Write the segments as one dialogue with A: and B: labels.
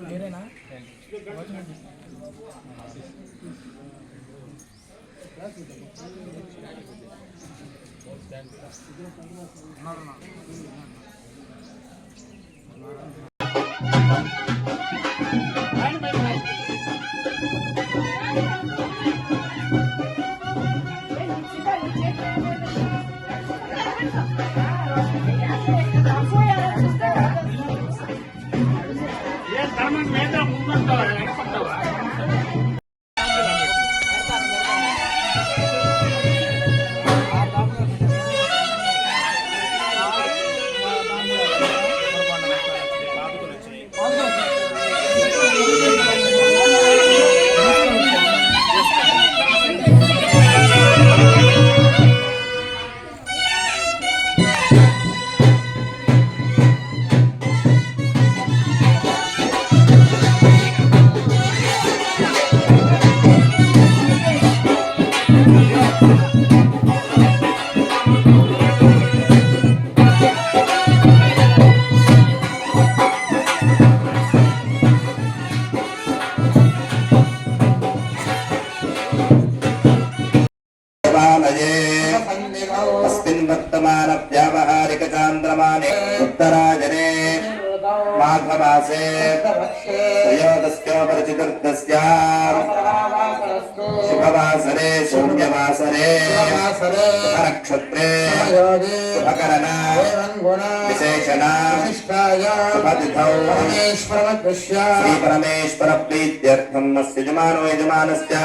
A: మీరేనా
B: उत्तरायणे माघमासे त्रयोदश्योपरिचितस्य शुभवासरे शून्यवासरे नक्षत्रे शुभकरण विशेषण शुभतिथौ श्री परमेश्वर प्रीत्यर्थम् अस्य यजमानो यजमानस्य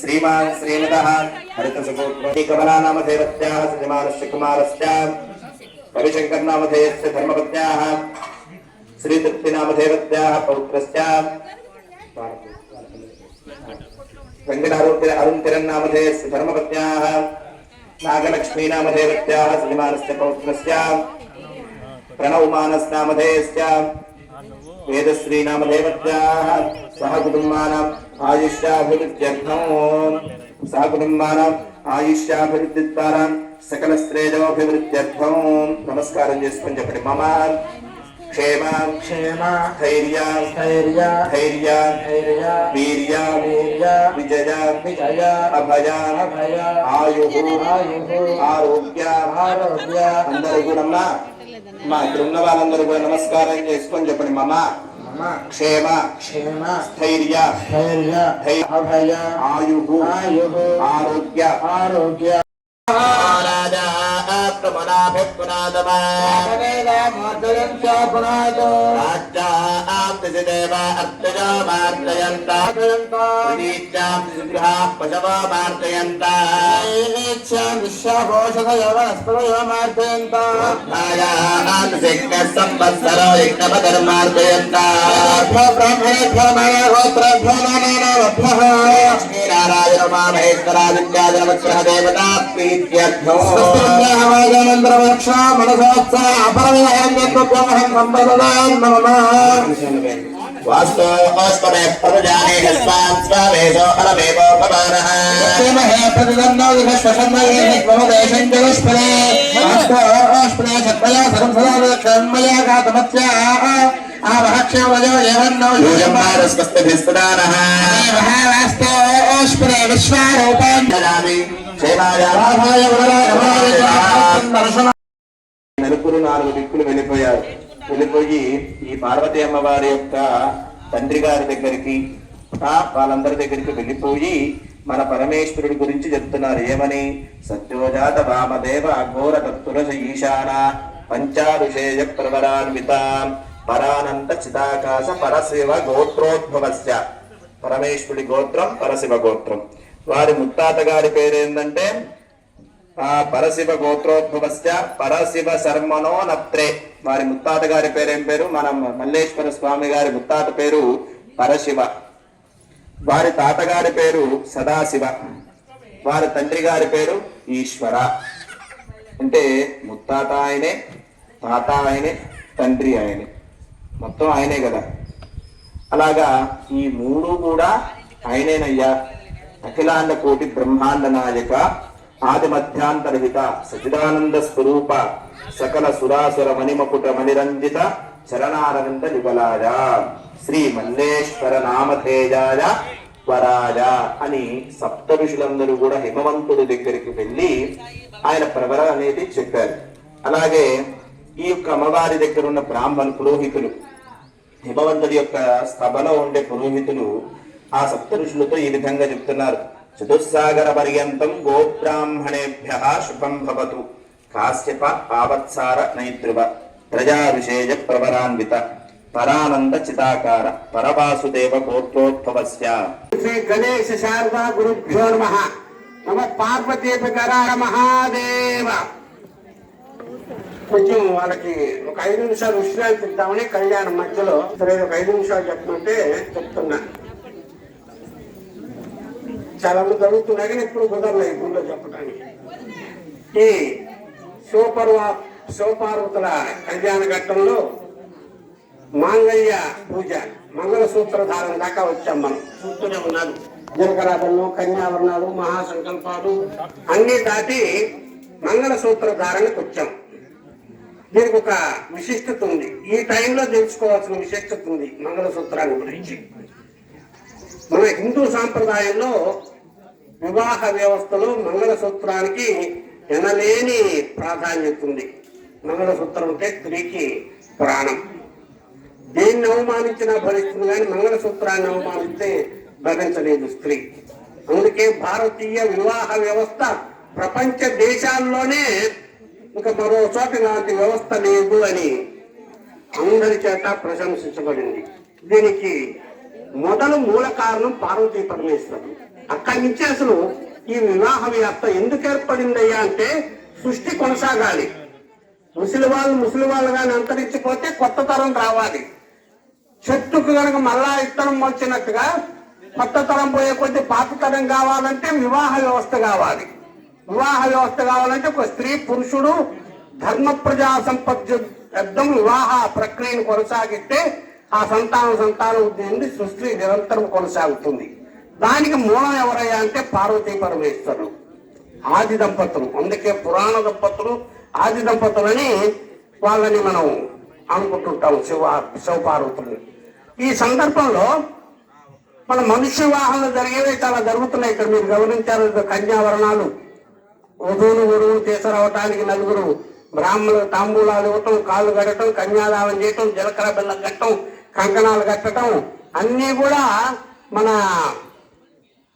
B: श्रीमान् श्रीमतः हरितसुगोत्रीकमला नाम देवत्याः श्रीमानस्य कुमारस्य रविशंकर नामधेयस्य धर्मपत्न्याः श्रीतृप्ति नामधेयत्याः पौत्रस्य वेंकटारुण अरुणतिरन् नामधेयस्य धर्मपत्न्याः नागलक्ष्मी नामधेयत्याः श्रीमानस्य पौत्रस्य प्रणवमानस नामधेयस्य वेदश्री नामधेयत्याः सह कुटुम्बानाम् आयुष्याभिवृद्ध्यर्थम् सह कुटुम्बानाम् आयुष्याभिवृद्धिद्वारा सकल श्रेयोभिवृद्ध्यर्थं नमस्कारं చేసుకొని చెప్పండి మమ క్షేమ క్షేమ ధైర్య ధైర్య ధైర్య ధైర్య వీర్య వీర్య విజయ విజయ అభయ అభయ ఆయు ఆయు ఆరోగ్య ఆరోగ్య అందరూ కూడా మా ఇక్కడ ఉన్న వాళ్ళందరూ కూడా నమస్కారం చేసుకొని చెప్పండి మమ क्षेम क्षेम स्थैर्य स्थैर्य अभय आयु आयु आरोग्य आरोग्य राजा प्रमनाभिपुनादमा राजा देव अर्तजा मार्जयन्ता पशवो मार्जयन्ता विश्वापोषधयो मार्जयन्ता संवत्सरो यज्ञपदर्मार्जयन्ता ब्रह्मेभ्यो गोत्रेभ्यो नारायण महेश्वरादित्यादिनवत्सरः देवता प्रीत्यर्थो वास्तु अस्पदे प्रजाने हस्तान् स्वावेशो अलमेवो भवानः महे प्रतिदन्नो विश्वसन्मये नित्वमदेशं जगस्पदे वास्तु अस्पदे सत्पया सर्वसदा क्षण्मया गातमत्या ఆవహక్షవజో యవన్నో యూయమారస్వస్తభిస్పదానః మహావాస్తోష్పదే విశ్వారూపం దదామి సేనాయ రాధాయ వరదాయ నలుపురు 4 దిక్కులు వెళ్ళిపోయి ఈ పార్వతీ అమ్మవారి యొక్క తండ్రి గారి దగ్గరికి వాళ్ళందరి దగ్గరికి వెళ్ళిపోయి మన పరమేశ్వరుడి గురించి చెప్తున్నారు. ఏమని? సత్యోజాత వామదేవ అఘోర తత్తులస ఈశాన పంచారుషేయ ప్రవరాన్విత పరానంద చిదాకాశ పరశివ గోత్రోద్భవస్య. పరమేశ్వరుడి గోత్రం పరశివ గోత్రం. వారి ముత్తాత గారి పేరేందంటే పరశివ గోత్రోద్భవస్య పరశివ శర్మనో నత్రే. వారి ముత్తాత గారి పేరేం పేరు? మన మల్లేశ్వర స్వామి గారి ముత్తాత పేరు పరశివ. వారి తాతగారి పేరు సదాశివ. వారి తండ్రి గారి పేరు ఈశ్వర. అంటే ముత్తాత ఆయనే, తాత ఆయనే, తండ్రి ఆయనే, మొత్తం ఆయనే కదా. అలాగా ఈ 3 కూడా ఆయనేనయ్యా. అఖిలాండ కోటి బ్రహ్మాండ నాయక ఆది మధ్యాంతరహిత సచిదానంద స్వరూప సకల సురాసుర మణిమకుట మణిరంజిత చరణారవింద విబలాయ శ్రీ మల్లేశ్వర నామతేజాయ వరాయ అని సప్త ఋషులందరూ కూడా హిమవంతుడి దగ్గరికి వెళ్ళి ఆయన ప్రవర అనేది చెప్పారు. అలాగే ఈ యొక్క అమ్మవారి దగ్గర ఉన్న బ్రాహ్మణ పురోహితులు, హిమవంతుడి యొక్క సభలో ఉండే పురోహితులు ఆ సప్త ఋషులతో ఈ విధంగా చెప్తున్నారు. చతుస్సాగర పర్యంతం గోబ్రాహ్మణేభ్య శుభం భవతు కాశ్యప ఆవత్సార నైత్రువ ప్రజాభిషేయ ప్రవరాన్విత పరానంద చితాకార పరవాసుదేవ గోత్రోద్భవస్య. శ్రీ గణేశ శారదా గురుభ్యో నమః. నమ పార్వతీపకరాయ మహాదేవ. కొంచెం వాళ్ళకి ఒక 5 నిమిషాలు విశ్రాంతి ఇద్దామని కళ్యాణం మధ్యలో సరే ఒక 5 నిమిషాలు చెప్పమంటే చెప్తున్నా. చాలా మంది జరుగుతున్నాయి కానీ ఇప్పుడు కుదరలేదు గుళ్ళో చెప్పడానికి. ఈ శివపార్వతుల కళ్యాణ ఘట్టంలో మాంగళ్య పూజ మంగళసూత్ర ధారణ దాకా వచ్చాం. మనం చూస్తూనే ఉన్నాను. జనకరాధనలు, కన్యావరణాలు, మహాసంకల్పాలు అన్ని దాటి మంగళసూత్ర ధారణకు వచ్చాం. దీనికి ఒక విశిష్టత ఉంది. ఈ టైంలో తెలుసుకోవాల్సిన విశిష్టత ఉంది మంగళసూత్రాన్ని గురించి. మన హిందూ సాంప్రదాయంలో వివాహ వ్యవస్థలో మంగళసూత్రానికి ఎనలేని ప్రాధాన్యత ఉంది. మంగళసూత్రం అంటే స్త్రీకి ప్రాణం. దేన్ని అవమానించినా భరిస్తుంది కానీ మంగళసూత్రాన్ని అవమానిస్తే భరించలేదు స్త్రీ. అందుకే భారతీయ వివాహ వ్యవస్థ ప్రపంచ దేశాల్లోనే ఇంకా మరో చోట ఇలాంటి వ్యవస్థ లేదు అని అందరి చేత ప్రశంసించబడింది. దీనికి మూల కారణం పార్వతీ పరమేశ్వరుడు. అక్కడి నుంచి అసలు ఈ వివాహ వ్యవస్థ ఎందుకు ఏర్పడిందయ్యా అంటే సృష్టి కొనసాగాలి. ముసలి వాళ్ళు కానీ అంతరించిపోతే కొత్త తరం రావాలి. చెట్టుకు కనుక మళ్ళా ఇత్తనం వచ్చినట్టుగా కొత్త తరం పోయే కొద్ది పాత తరం కావాలంటే వివాహ వ్యవస్థ కావాలి. వివాహ వ్యవస్థ కావాలంటే ఒక స్త్రీ పురుషుడు ధర్మ ప్రజా సంపద్దం వివాహ ప్రక్రియను కొనసాగిస్తే ఆ సంతానం ఉద్దేశించి సృష్టి నిరంతరం కొనసాగుతుంది. దానికి మూలం ఎవరయ్యా అంటే పార్వతీ పరమేశ్వరుడు, ఆది దంపతులు. అందుకే పురాణ దంపతులు, ఆది దంపతులని వాళ్ళని మనం అనుకుంటుంటాం, శివపార్వతులని. ఈ సందర్భంలో మన మనుష్య వివాహంలో జరిగేవి చాలా జరుగుతున్నాయి. ఇక్కడ మీరు గమనించారు. కన్యావరణాలు, వధువును తీసుకురావటానికి 4 బ్రాహ్మణులు తాంబూలాలు ఇవ్వటం, కాళ్ళు కట్టడం, కన్యాదానం చేయటం, జీలకర్ర బెల్లం కట్టడం, కంకణాలు కట్టడం అన్నీ కూడా మన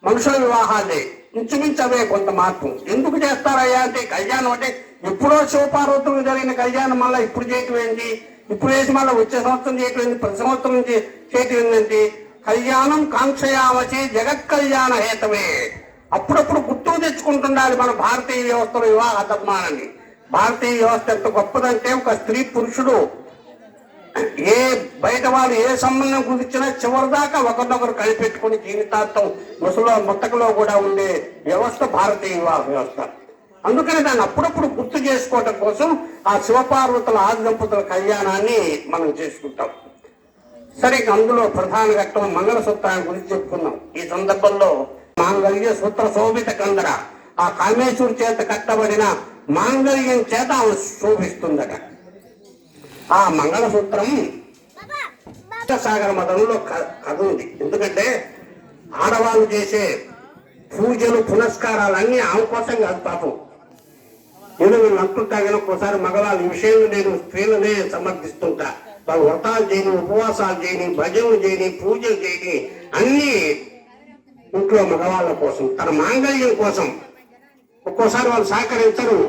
B: మనుషుల వివాహాలే. ఇంచుమించు అవే కొంత మార్పు. ఎందుకు చేస్తారయ్యా అంటే కళ్యాణం అంటే ఎప్పుడో శివపార్వతులకు జరిగిన కళ్యాణం మళ్ళీ ఇప్పుడు చేయటం ఏంటి, ఇప్పుడు వేసి మళ్ళీ వచ్చే సంవత్సరం చేయటం ఏంటి, ప్రతి సంవత్సరం చేయటం ఏంటంటే కళ్యాణం కాంక్షయామచి జగత్ కళ్యాణ హేతమే. అప్పుడప్పుడు గుర్తుకు తెచ్చుకుంటుండాలి మన భారతీయ వ్యవస్థలో వివాహ ధర్మాన్ని. భారతీయ వ్యవస్థ ఎంత గొప్పదంటే ఒక స్త్రీ పురుషుడు ఏ బయట వాళ్ళు ఏ సంబంధం కుదిర్చినా చివరిదాకా ఒకరినొకరు కలిపెట్టుకుని జీవితాంతం ముత్తకలో కూడా ఉండే వ్యవస్థ భారతీయ వివాహ వ్యవస్థ. అందుకని దాన్ని అప్పుడప్పుడు గుర్తు చేసుకోవటం కోసం ఆ శివపార్వతుల ఆది దంపతుల కళ్యాణాన్ని మనం చేసుకుంటాం. సరే, అందులో ప్రధాన ఘట్టం మంగళసూత్రాన్ని గురించి చెప్పుకున్నాం. ఈ సందర్భంలో మాంగళ్య సూత్ర శోభిత కందర, ఆ కామేశ్వరు చేత కట్టబడిన మాంగళ్యం చేత ఆమె శోభిస్తుందట. ఆ మంగళసూత్రం సాగర మతంలో కథ ఉంది. ఎందుకంటే ఆడవాళ్ళు చేసే పూజలు పునస్కారాలన్నీ ఆమె కోసం కాదు పాపం. ఏదో వీళ్ళు అంటుంటా కానీ ఒకసారి మగవాళ్ళ విషయంలో నేను స్త్రీలనే సమర్థిస్తుంటా. వాళ్ళు వ్రతాలు చేయని, ఉపవాసాలు చేయని, భజనలు చేయని, పూజలు చేయని, అన్ని ఇంట్లో మగవాళ్ళ కోసం, తన మాంగళ్యం కోసం. ఒక్కోసారి వాళ్ళు సహకరించరు.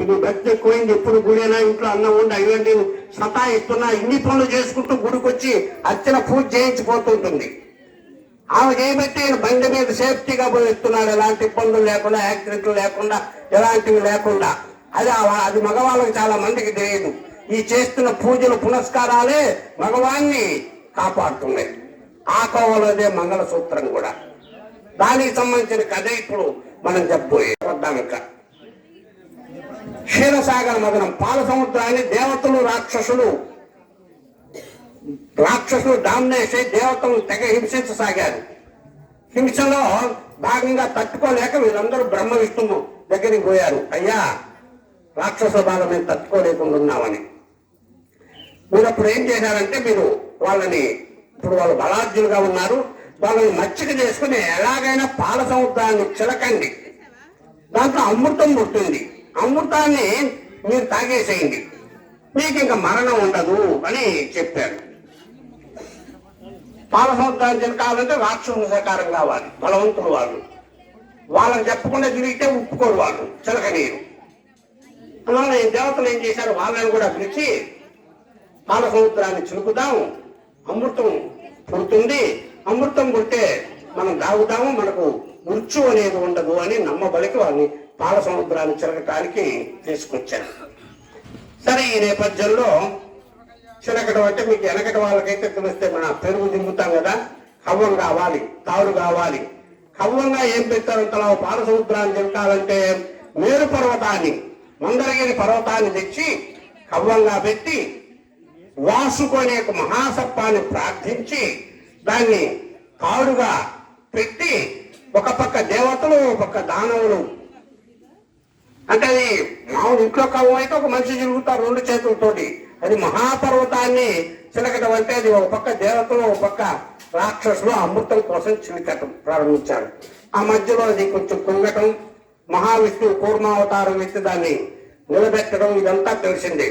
B: నీ భక్తి ఎక్కువైంది, ఎప్పుడు గుడైనా ఇంట్లో అన్నం ఉండి అయ్యండి సతాయిస్తున్నా ఇన్ని పనులు చేసుకుంటూ గుడికొచ్చి అర్చన పూజ చేయించిపోతుంటుంది. ఆమె చేయబట్టి బండి మీద సేఫ్టీగా పోయిస్తున్నాడు, ఎలాంటి ఇబ్బందులు లేకుండా, యాక్సిడెంట్లు లేకుండా, ఎలాంటివి లేకుండా. అది మగవాళ్ళకి చాలా మందికి తెలియదు. ఈ చేస్తున్న పూజలు పునస్కారాలే మగవాన్ని కాపాడుతున్నాయి. ఆ కోవలోదే మంగళసూత్రం కూడా. దానికి సంబంధించిన కథ ఇప్పుడు మనం చెప్పబోయే వద్దాం. ఇంకా క్షీరసాగర మదనం, పాల సముద్రాన్ని దేవతలు రాక్షసులు డామినేట్ అయి దేవతలు తెగ హింసించసాగారు. హింసలో భాగంగా తట్టుకోలేక వీళ్ళందరూ బ్రహ్మ విష్ణువు దగ్గరికి పోయారు. అయ్యా, రాక్షసుల బాధ మేము తట్టుకోలేకుండా ఉన్నామని. మీరు అప్పుడు ఏం చేశారంటే, మీరు వాళ్ళని, ఇప్పుడు వాళ్ళు బలార్జులుగా ఉన్నారు, వాళ్ళని మచ్చిక చేసుకుని ఎలాగైనా పాల సముద్రాన్ని చిలకండి, దాంట్లో అమృతం పుట్టింది, అమృతాన్ని మీరు తాగేసేయండి, మీకు ఇంకా మరణం ఉండదు అని చెప్పారు. పాల సముద్రాన్ని చిలకాలంటే రాక్షసుల సహకారం కావాలి, బలవంతులు వాళ్ళు. వాళ్ళని చెప్పకుండా తిరిగితే ఉప్పుకోరు వాళ్ళు, చిలకనీరు. అలానే దేవతలు ఏం చేశారు, వాళ్ళని కూడా పిలిచి పాల సముద్రాన్ని చిలుకుదాం, అమృతం పుడుతుంది, అమృతం పుడితే మనం తాగుతాము, మనకు మృత్యు అనేది ఉండదు అని నమ్మబలికి వాళ్ళని పాల సముద్రాన్ని చిలకటానికి తీసుకొచ్చారు. సరే, ఈ నేపథ్యంలో చిలకడం అంటే మీకు వెనకటి వాళ్ళకైతే తెలిస్తే, మన పెరుగు దింపుతాం కదా, కవ్వం కావాలి, తాడు కావాలి. కవ్వంగా ఏం పెట్టారంతలా పాల సముద్రాన్ని చిలకాలంటే మేరు పర్వతాన్ని, మందరగిరి పర్వతాన్ని తెచ్చి కవ్వంగా పెట్టి వాసుకునే మహాసర్పాన్ని ప్రార్థించి దాన్ని తాడుగా పెట్టి ఒక పక్క దేవతలు, ఒక పక్క దానవులు. అంటే అది మామూలు ఇంట్లో కవ్వం అయితే ఒక మనిషి తిరుగుతారు రెండు చేతులతోటి. అది మహాపర్వతాన్ని చిలకటం అంటే అది ఒక పక్క దేవతలు, ఒక పక్క రాక్షసులు అమృతం కోసం చిలకటం ప్రారంభించారు. ఆ మధ్యలో అది కొంచెం కుంగటం, మహావిష్ణువు కూర్మావతారం ఎత్తి దాన్ని నిలబెట్టడం, ఇదంతా తెలిసిందే.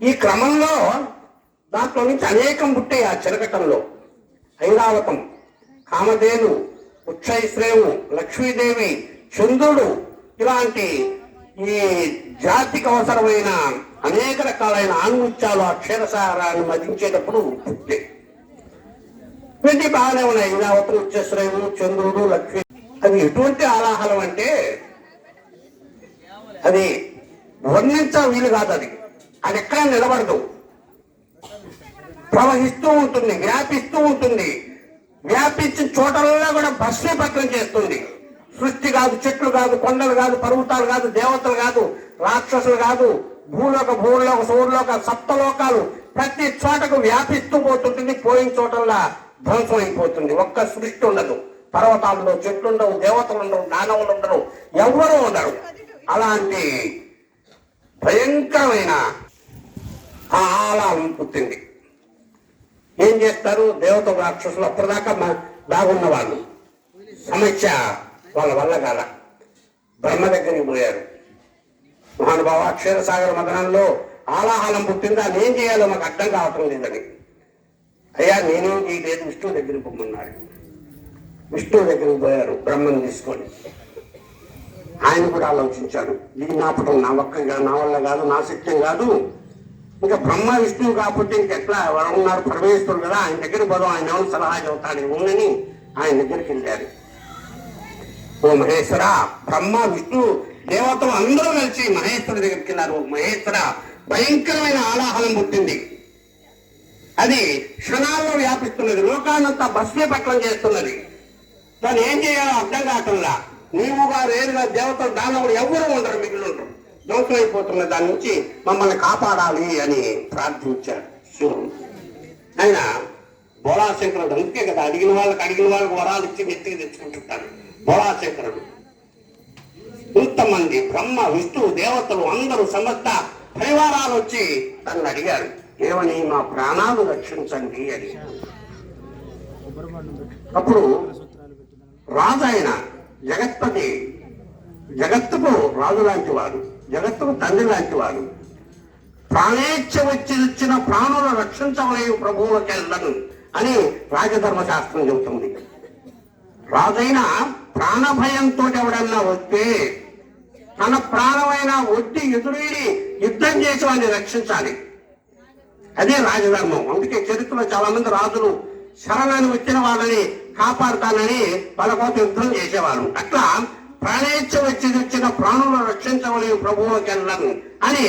B: ఈ క్రమంలో దాంట్లో నుంచి అనేకం పుట్టాయి. ఆ చిలకటంలో ఐరావతం, కామధేను, ఉచ్చైశ్రేవు, లక్ష్మీదేవి, చంద్రుడు, ఇలాంటి ఈ జాతికి అవసరమైన అనేక రకాలైన ఆణిముత్యాలు ఆ క్షీరసాగరాన్ని మదించేటప్పుడు పుట్టాయి. ఇవన్నీ బాగానే ఉన్నాయి. ఐరావతం, ఉచ్చశ్రేవు, చంద్రుడు, లక్ష్మీ. అది ఎటువంటి ఆలాహలం అంటే అది వర్ణించ వీలు కాదు. అది ఎక్కడ నిలబడదు, ప్రవహిస్తూ ఉంటుంది, వ్యాపిస్తూ ఉంటుంది. వ్యాపించిన చోటల్లో కూడా భస్మీపట్నం చేస్తుంది. సృష్టి కాదు, చెట్లు కాదు, కొండలు కాదు, పర్వతాలు కాదు, దేవతలు కాదు, రాక్షసులు కాదు, భూలోక, సౌరలోక, సప్తలోకాలు ప్రతి చోటకు వ్యాపిస్తూ పోతుంటుంది. పోయిన చోటల్లా ధ్వంసం అయిపోతుంది. ఒక్క సృష్టి ఉండదు. పర్వతాల్లో చెట్లు ఉండవు, దేవతలు ఉండవు, దానవులు ఉండరు, ఎవ్వరూ ఉండరు. అలాంటి భయంకరమైన ఆలాహం పుట్టింది. ఏం చేస్తారు దేవత రాక్షసులు? అప్పటిదాకా బాగున్న వాళ్ళు సమస్య వాళ్ళ వల్ల కాల బ్రహ్మ దగ్గరికి పోయారు. మహానుభావ, క్షీరసాగర మదనంలో ఆలాహలం పుట్టింది, దాన్ని ఏం చేయాలో మాకు అర్థం కావటం లేదని. అయ్యా, నేనేం చేయలేదు, విష్ణువు దగ్గరికి పొమ్మన్నాడు. విష్ణువు దగ్గరికి పోయారు బ్రహ్మను తీసుకొని. ఆయన కూడా ఆలోచించాడు, ఇది నాపటం నా వల్ల కాదు, నా శక్యం కాదు, ఇంకా బ్రహ్మ విష్ణువు కాబట్టి ఇంకెట్లా ఉన్నారు, పరమేశ్వరుడు కదా, ఆయన దగ్గరికి పోదాం, ఆయన ఎవరు సలహా చెబుతాడు ఉందని ఆయన దగ్గరికి వెళ్ళారు. ఓ మహేశ్వర, బ్రహ్మ విష్ణు దేవతలు అందరూ కలిసి మహేశ్వరుడి దగ్గరికి వెళ్ళారు. మహేశ్వర, భయంకరమైన ఆలాహలం పుట్టింది. అది క్షణాల్లో వ్యాపిస్తున్నది, లోకాన్నంతా భస్మీపట్నం చేస్తున్నది. దాన్ని ఏం చేయాలో అర్థం కావట్లా. నీవుగా వేరుగా దేవతలు, దానవులు ఎవ్వరూ ఉండరు, మిగిలి ఉండరు, ధ్వంసం అయిపోతున్న దాని నుంచి మమ్మల్ని కాపాడాలి అని ప్రార్థించాడు శివుడు. ఆయన బోళాశంకరుడు. అందుకే కదా అడిగిన వాళ్ళకు వరాలు ఇచ్చి నెత్తికి తెచ్చుకుంటుంటారు బోళాశంకరుడు. ఇంతమంది బ్రహ్మ, విష్ణువు, దేవతలు అందరూ సమస్త పరివారాలు వచ్చి తనను అడిగారు, ఏమని? మా ప్రాణాలు రక్షించండి అని. అప్పుడు రాజు ఆయన జగత్పతి, జగత్తుకు రాజు లాంటి వాడు, జగత్తుకు తండ్రి లాంటి వాడు. ప్రాణేచ్ఛ వచ్చి వచ్చిన ప్రాణులు రక్షించవలేవు ప్రభువులకెళ్ళను అని రాజధర్మశాస్త్రం చెబుతుంది. రాజైన ప్రాణభయంతో ఎవడన్నా వస్తే తన ప్రాణమైన ఒడ్డి ఎదురీడి యుద్ధం చేసి వాడిని రక్షించాలి. అదే రాజధర్మం. అందుకే చరిత్రలో చాలా మంది రాజులు శరణాన్ని వచ్చిన వాళ్ళని కాపాడుతానని వాళ్ళ కోసం యుద్ధం చేసేవాళ్ళు. అట్లా ప్రాణేచ్ఛ వచ్చి వచ్చిన ప్రాణులను రక్షించవలేవు ప్రభువులకెళ్ళను అని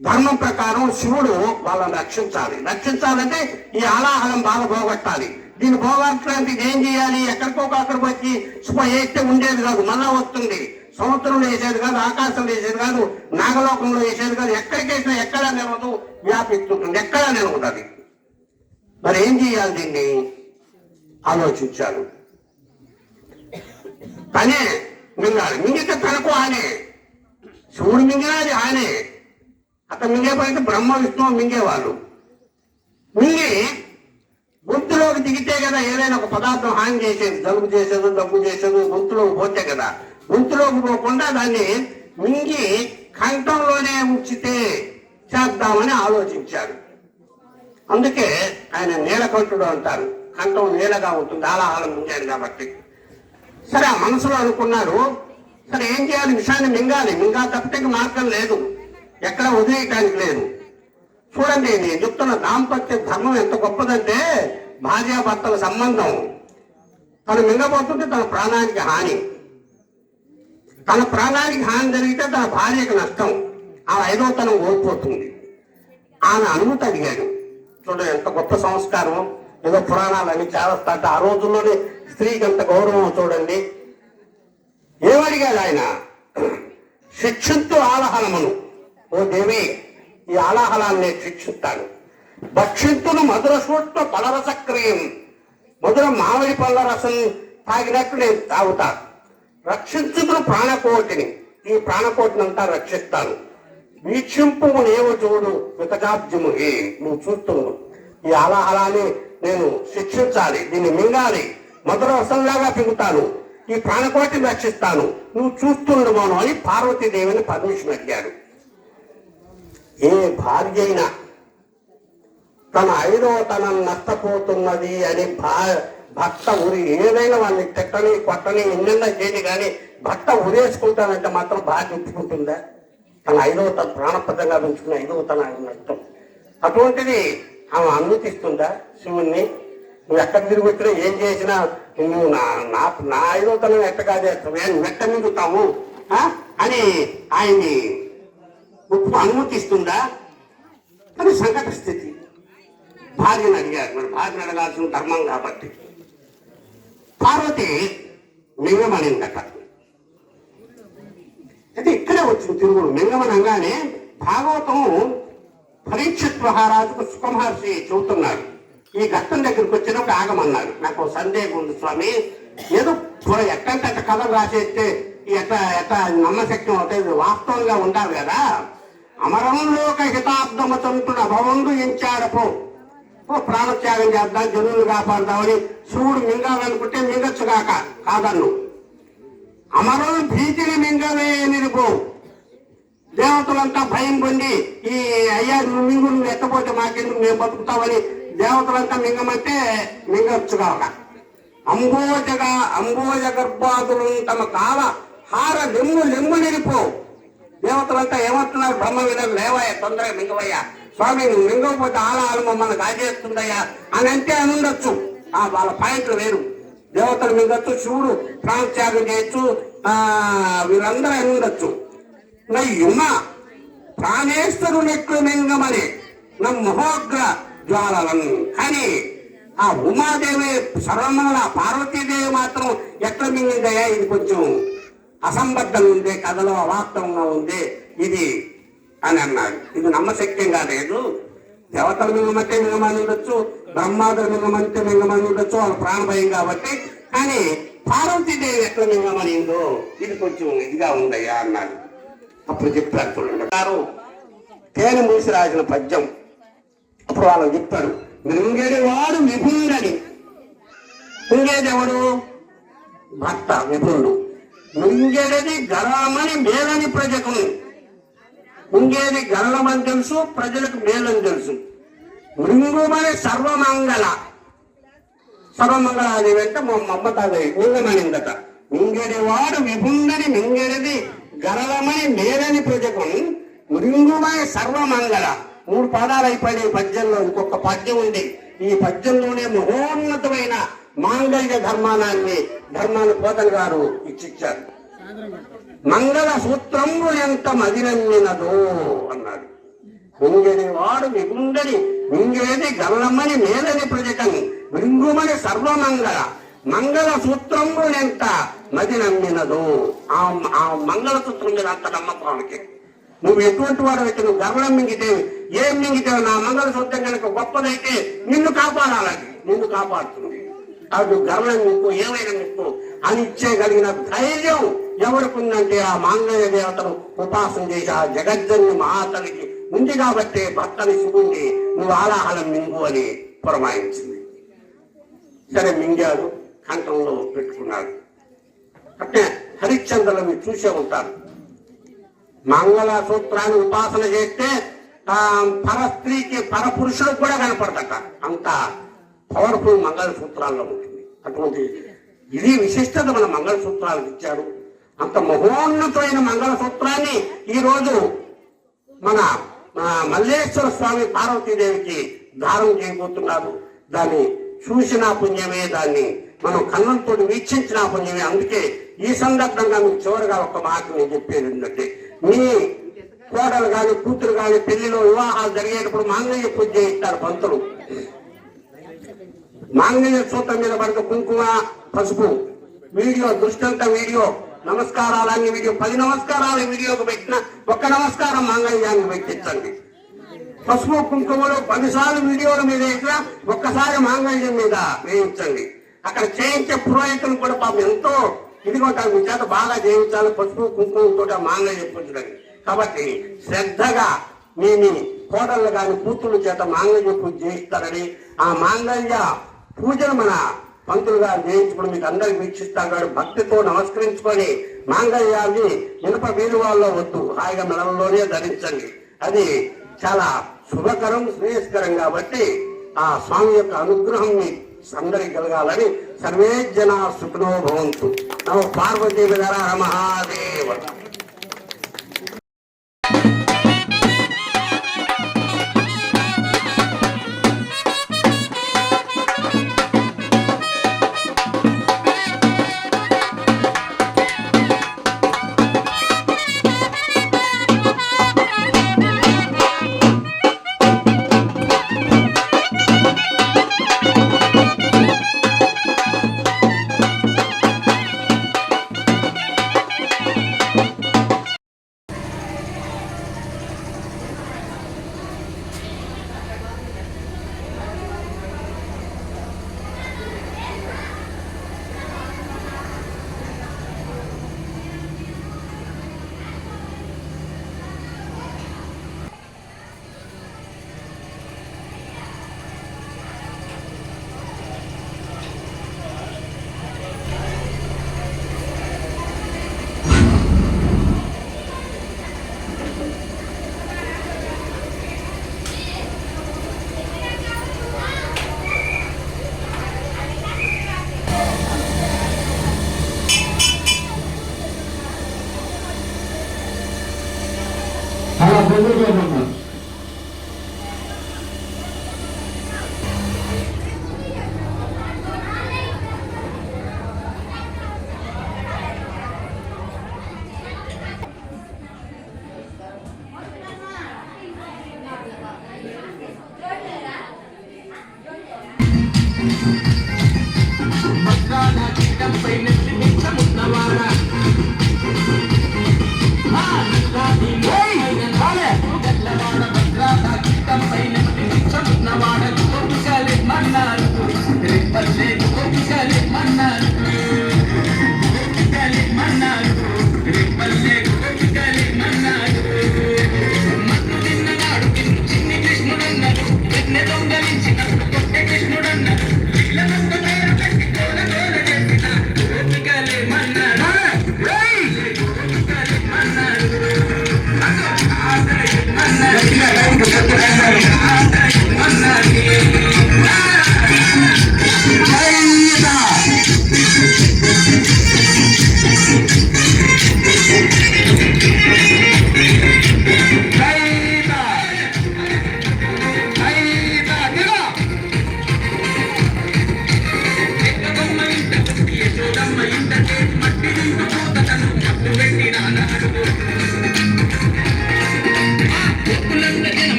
B: ధర్మం ప్రకారం శివుడు వాళ్ళని రక్షించాలి. రక్షించాలంటే ఈ ఆలాహలం బాగా పోగొట్టాలి. దీన్ని పోగొట్టడానికి ఏం చేయాలి? ఎక్కడికో అక్కడికి వచ్చి వేస్తే ఉండేది కాదు, మళ్ళా వస్తుంది. సముద్రంలో వేసేది కాదు, ఆకాశంలో వేసేది కాదు, నాగలోకంలో వేసేది కాదు. ఎక్కడికి వేసినా ఎక్కడా నిలవదు, వ్యాపిస్తుంటుంది, ఎక్కడా నిలవదు. మరి ఏం చేయాలి? దీన్ని ఆలోచించాడు. తనే మింగాలి. మింగితే తనకు ఆయనే, శివుడు మింగినది ఆయనే. అతను మింగే పైతే బ్రహ్మ విష్ణువు మింగేవాళ్ళు. మింగి గొంతులోకి దిగితే కదా ఏదైనా ఒక పదార్థం హాని చేసేది, జలుబు చేసేది, దగ్గు చేసేది, గొంతులోకి పోతే కదా. గొంతులోకి పోకుండా దాన్ని మింగి కంఠంలోనే ఉంచితే చేద్దామని ఆలోచించాడు. అందుకే ఆయన నీలకంఠుడు అంటారు. కంఠం నీలగా ఉంటుంది, ఆలాహలం మింగాడు కాబట్టి. సరే, ఆ మనసులో అనుకున్నాడు, సరే ఏం చేయాలి? విషయాన్ని మింగాలి. తప్పితే మార్గం లేదు, ఎక్కడ వదిలేయటానికి లేదు. చూడండి, నేను చెప్తున్న దాంపత్య ధర్మం ఎంత గొప్పదంటే, భార్యాభర్తల సంబంధం. తను మింగబోతుంటే తన ప్రాణానికి హాని, తన ప్రాణానికి హాని జరిగితే తన భార్యకు నష్టం. ఆ ఐదవతనం కోల్పోతుంది. ఆమె అనుమతి అడిగాడు. చూడండి ఎంత గొప్ప సంస్కారం. ఏదో పురాణాలని చేస్తాంటే ఆ రోజుల్లోనే స్త్రీకి అంత గౌరవం. చూడండి ఏమడిగాడు ఆయన? శిక్షించు ఆలహలమును, ఓ దేవి ఈ ఆలాహలాన్ని శిక్షిస్తాను. భక్షింతును మధుర సూట్టు పలరసక్రియం, మధుర మామిడి పళ్ళ రసం తాగినట్టు నేను తాగుతా. రక్షించుతును ప్రాణకోటిని, ఈ ప్రాణకోటిని అంతా రక్షిస్తాను. వీక్షింపు నేవు చూడు వికటాబ్జము, నువ్వు చూస్తున్నావు. ఈ ఆలాహలాన్ని నేను శిక్షించాలి, దీన్ని మింగాలి, మధుర రసంలాగా పింగుతాను, ఈ ప్రాణకోటిని రక్షిస్తాను, నువ్వు చూస్తుండమోను అని పార్వతీదేవిని పర్మిషన్ అడిగాడు. ఏ భార్య అయినా తన ఐదవతనం నష్టపోతున్నది అని భర్త ఉరి ఏదైనా వాళ్ళని తిట్టని కొట్టని ఎన్నెన్న చేయని కానీ భర్త ఉరేసుకుంటానంటే మాత్రం భార్య ఒప్పుకుంటుందా? తన ఐదవతనం ప్రాణప్రదంగా పెంచుకున్న ఐదవతనం నష్టం. అటువంటిది ఆమె అనుమతిస్తుందా శివుణ్ణి? నువ్వు ఎక్కడ తిరిగి వచ్చినా ఏం చేసినా నువ్వు నా ఐదవతనం ఎట్టగా చేస్తావు, నువ్వు ఎట్ట మిగుతావు అని ఆయన్ని అనుమతిస్తుందా? అది సంకట స్థితి. భార్యను అడిగారు. మరి భార్యను అడగాల్సిన ధర్మం కాబట్టి పార్వతి మింగమనిందట. అయితే ఇక్కడే వచ్చింది తిరుగుడు. మింగమనంగానే భాగవతం పరీక్షిత్ మహారాజుకు సుఖమహర్షి చెబుతున్నాడు. ఈ ఘట్టం దగ్గరికి వచ్చినప్పుడు ఆగమన్నారు. నాకు సందేహం ఉంది స్వామి, ఏదో ఎట్టంటే కథలు రాసేస్తే ఎట్లా నమ్మశక్యం అవుతాయి, వాస్తవంగా ఉండాలి కదా. అమరంలోక హితాబ్దము తంతుడు అభవండు ఎంచాడపో, ప్రాణత్యాగం చేద్దాం, జనులు కాపాడుదామని శివుడు మింగాలనుకుంటే మింగచ్చుగాక, కాదన్ను. అమరులు భీతిని మింగవే నిరుపో, దేవతలంతా భయం పొంది ఈ అయ్యా మింగు నువ్వు ఎత్తపోతే మాకెందుకు మేము బతుకుతామని దేవతలంతా మింగమంటే మింగచ్చుగాక. అంబోజ గర్భాదులు తమ కాల హార లెమ్ము నిరిపో. దేవతలంతా ఏమంటున్నారు? బ్రహ్మ విధులు లేవయ్యా, తొందరగా మింగవయ్యా, స్వామి నువ్వు మింగకపోతే ఆలహాలు మమ్మల్ని కాజేస్తుందయ్యా అని అంటే అని ఉండొచ్చు. వాళ్ళ పాయింట్లు వేరు. దేవతలు మింగొచ్చు, శివుడు ప్రాణత్యాగం చేయొచ్చు, వీరందరూ అని ఉండొచ్చు. నయ్యున్న ప్రాణేశ్వరునెట్లు మింగమని నా మహోగ్ర జ్వాలను. కానీ ఆ ఉమాదేవి సర్వమంగళ పార్వతీదేవి మాత్రం ఎట్లా మింగిందయ్యా, ఇది కొంచెం అసంబద్ధంగా ఉంది, కథలో అవాస్తవంగా ఉంది ఇది అని అన్నాడు. ఇది నమ్మశక్యంగా లేదు. దేవతలు మింగమంటే మింగమని ఉండొచ్చు, బ్రహ్మాదులు మింగమంటే మింగమని ఉండొచ్చు, వాళ్ళ ప్రాణభయం కాబట్టి. కానీ పార్వతీదేవి ఎట్లా మింగమనిందో ఇది కొంచెం ఇదిగా ఉందయ్యా అన్నాడు. అప్పుడు చెప్పారు చూడండి. తేనె మూసి రాసిన పద్యం అప్పుడు వాళ్ళు చెప్తారు మింగేది వాడు విభుండని. మింగేదెవడు? భర్త విభుడు. మింగేది గరమని మేలని ప్రజకు. మింగేది గరళమని తెలుసు, ప్రజలకు మేలని తెలుసు. మృంగుమని సర్వమంగళ. సర్వమంగళ అది వెంట మమ్మతాదేవి మింగమనిందట. మింగేది వాడు విభుండని మింగేది గరళమని మేలని ప్రజకు మృంగుమని సర్వమంగళ. 3 పాదాలు అయిపోయినాయి పద్యంలో. ఇంకొక పద్యం ఉంది. ఈ పద్యంలోనే మహోన్నతమైన మాంగళ్య ధర్మాన్ని పోతన్ గారు ఇచ్చిచ్చారు. మంగళ సూత్రము ఎంత మదినమ్మినదో అన్నాడు. మింగేది వాడు విభుండని మింగేది గల్లమని మేలని ప్రజకని మృంగుమని సర్వమంగళ. మంగళ సూత్రము ఎంత మది నమ్మినదో. ఆ మంగళ సూత్రం మీద అంత నమ్మకానికి నువ్వు ఎటువంటి వాడు అయితే నువ్వు గర్వం మింగితేవి ఏం మింగితేవి నా మంగళ సూత్రం కనుక గొప్పదైతే నిన్ను కాపాడాలని నిన్ను కాపాడుతుంది. అది గర్వం మీకు ఏమైనా మీకు అని ఇచ్చేయగలిగిన ధైర్యం ఎవరికి ఉందంటే ఆ మాంగళ్య దేవతను ఉపాసన చేసి ఆ జగజ్జన్య మహాతలికి ఉంది కాబట్టి భర్తని శివుణ్ణి నువ్వు ఆలాహలం మింగు అని పురమాయించింది. సరే మింగాడు, కంఠంలో పెట్టుకున్నాడు. అంటే హరిశ్చంద్రులు మీరు చూసే ఉంటారు. మంగళ సూత్రాన్ని ఉపాసన చేస్తే పరస్త్రీకి పరపురుషులకు కూడా కనపడదట. అంత పవర్ఫుల్ మంగళ సూత్రాల్లో ఉంటుంది. అటువంటి ఇది విశిష్టత మన మంగళ సూత్రాలకు ఇచ్చాడు. అంత మహోన్నతమైన మంగళ సూత్రాన్ని ఈరోజు మన మల్లేశ్వర స్వామి పార్వతీదేవికి దానం చేయబోతున్నారు. దాన్ని చూసిన పుణ్యమే, దాన్ని మనం కన్నంతో వీక్షించిన పుణ్యమే. అందుకే ఈ సందర్భంగా మీకు చివరిగా ఒక మాట నేను చెప్పేది ఏంటంటే, మీ కోడలు కానీ కూతురు కానీ పెళ్లిలో వివాహాలు జరిగేటప్పుడు మాంగళ్య పూజ చేయిస్తారు పంతులు. మాంగళ్య సూత్రం మీద పడితే కుంకుమ పసుపు వీడియో, దృష్టంత వీడియో, నమస్కారాలన్నీ వీడియో, 10 నమస్కారాలు వీడియోకి పెట్టిన ఒక్క నమస్కారం మాంగళ్యాన్ని పెట్టించండి. పసుపు కుంకుమలు 10 సార్లు వీడియోల మీద వేసినా ఒక్కసారి మాంగళ్యం మీద వేయించండి. అక్కడ చేయించే పురోహితులు కూడా పాపం ఎంతో ఇదిగో మీ చేత బాగా చేయించాలి పసుపు కుంకుమతో మాంగళ్యం పూజడానికి. కాబట్టి శ్రద్ధగా మీ కోడళ్ళు కానీ కూతుళ్ళ చేత మాంగళ్య పూజ చేయిస్తారని ఆ మాంగళ్య పూజను మన పంతులు గారు చేయించుకుని మీకు అందరికి వీక్షిస్తాడు. భక్తితో నమస్కరించుకొని మాంగళ్యాన్ని ఇనుప వీరువాల్లో వద్దు, హాయిగా మెడలోనే ధరించండి. అది చాలా శుభకరం, శ్రేయస్కరం. కాబట్టి ఆ స్వామి యొక్క అనుగ్రహం అందరికి కలగాలని సర్వే జనా సుఖినో భవంతు. నమో పార్వతీ మహాదేవ.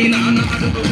A: బయటకు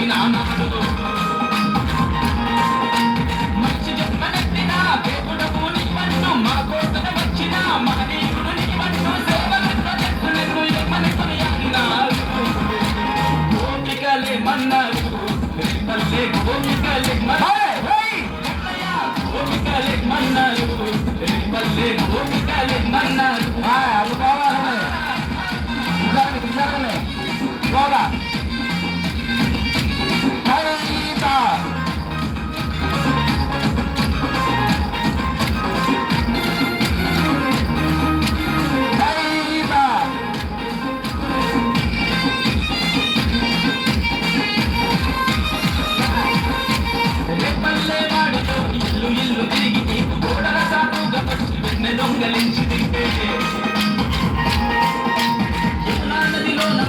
A: నానాడు మంచి జన్మనెత్తిన దేవుడవు నీవంటూ మా కోసం వచ్చిన మహనీయుడు నీవంటూ సేవలంతా చెట్టులను ఎమ్మని కొనియాడినారు గోపికలేమన్నారు పల్లె గోపికలేమన్నారు గోపికలేమన్నారు పల్లె గోపికలేమన్నారు అది కావాలనే విచారణ బాగా ఇల్లు ఇల్లు తిరిగి గోడల సాటుగా పచ్చి వెన్నె దొంగలించి నదిలోన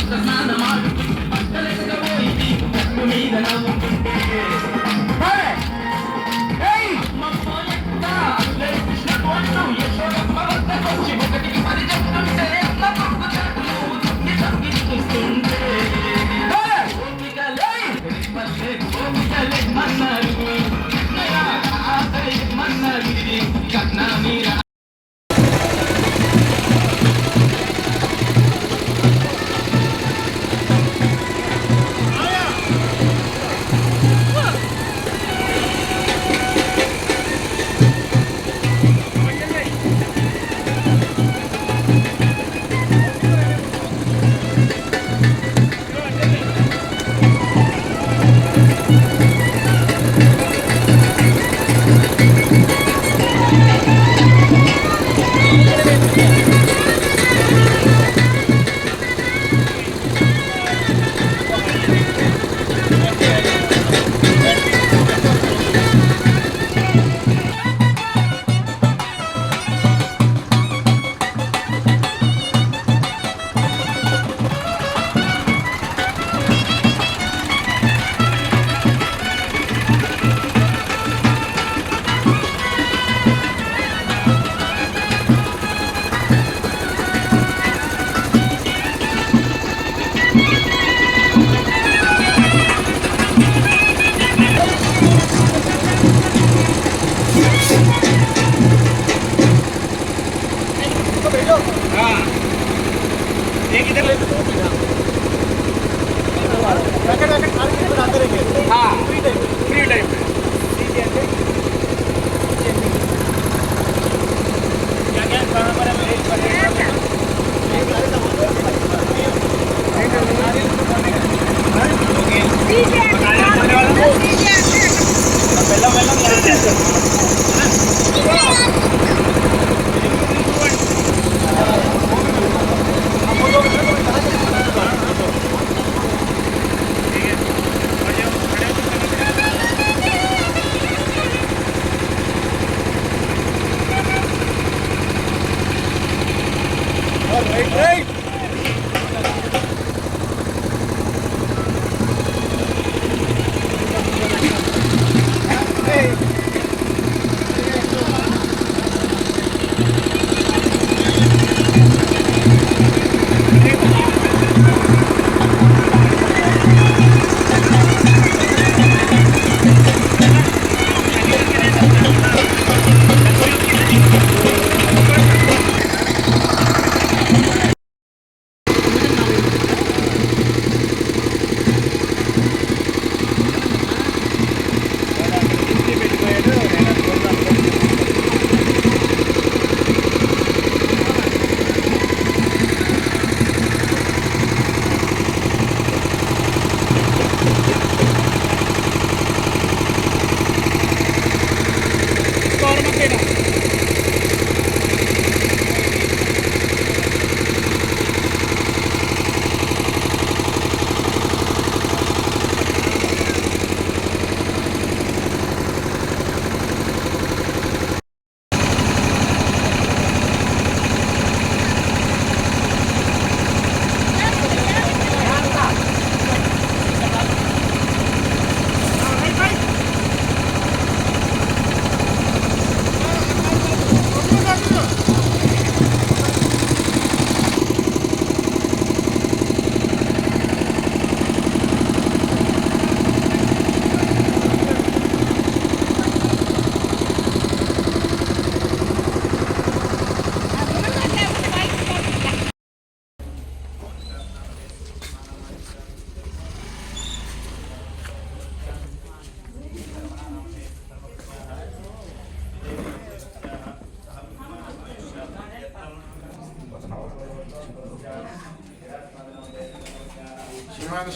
A: స్నానమాడు పట్టలెక్కబోయి కట్టు మీద నవ్వుకుంటే కృష్ణ కోట్లు యశోదమ్మ వద్దకొచ్చి ఒకటికి 10 చెప్తుంటే అన్న కొడుకు చాటులు తొక్కి తొక్కి చూస్తుంటే గోపికలే గోపికలే మన్నారు మన్నారు కన్నా మీరా फ्री टाइम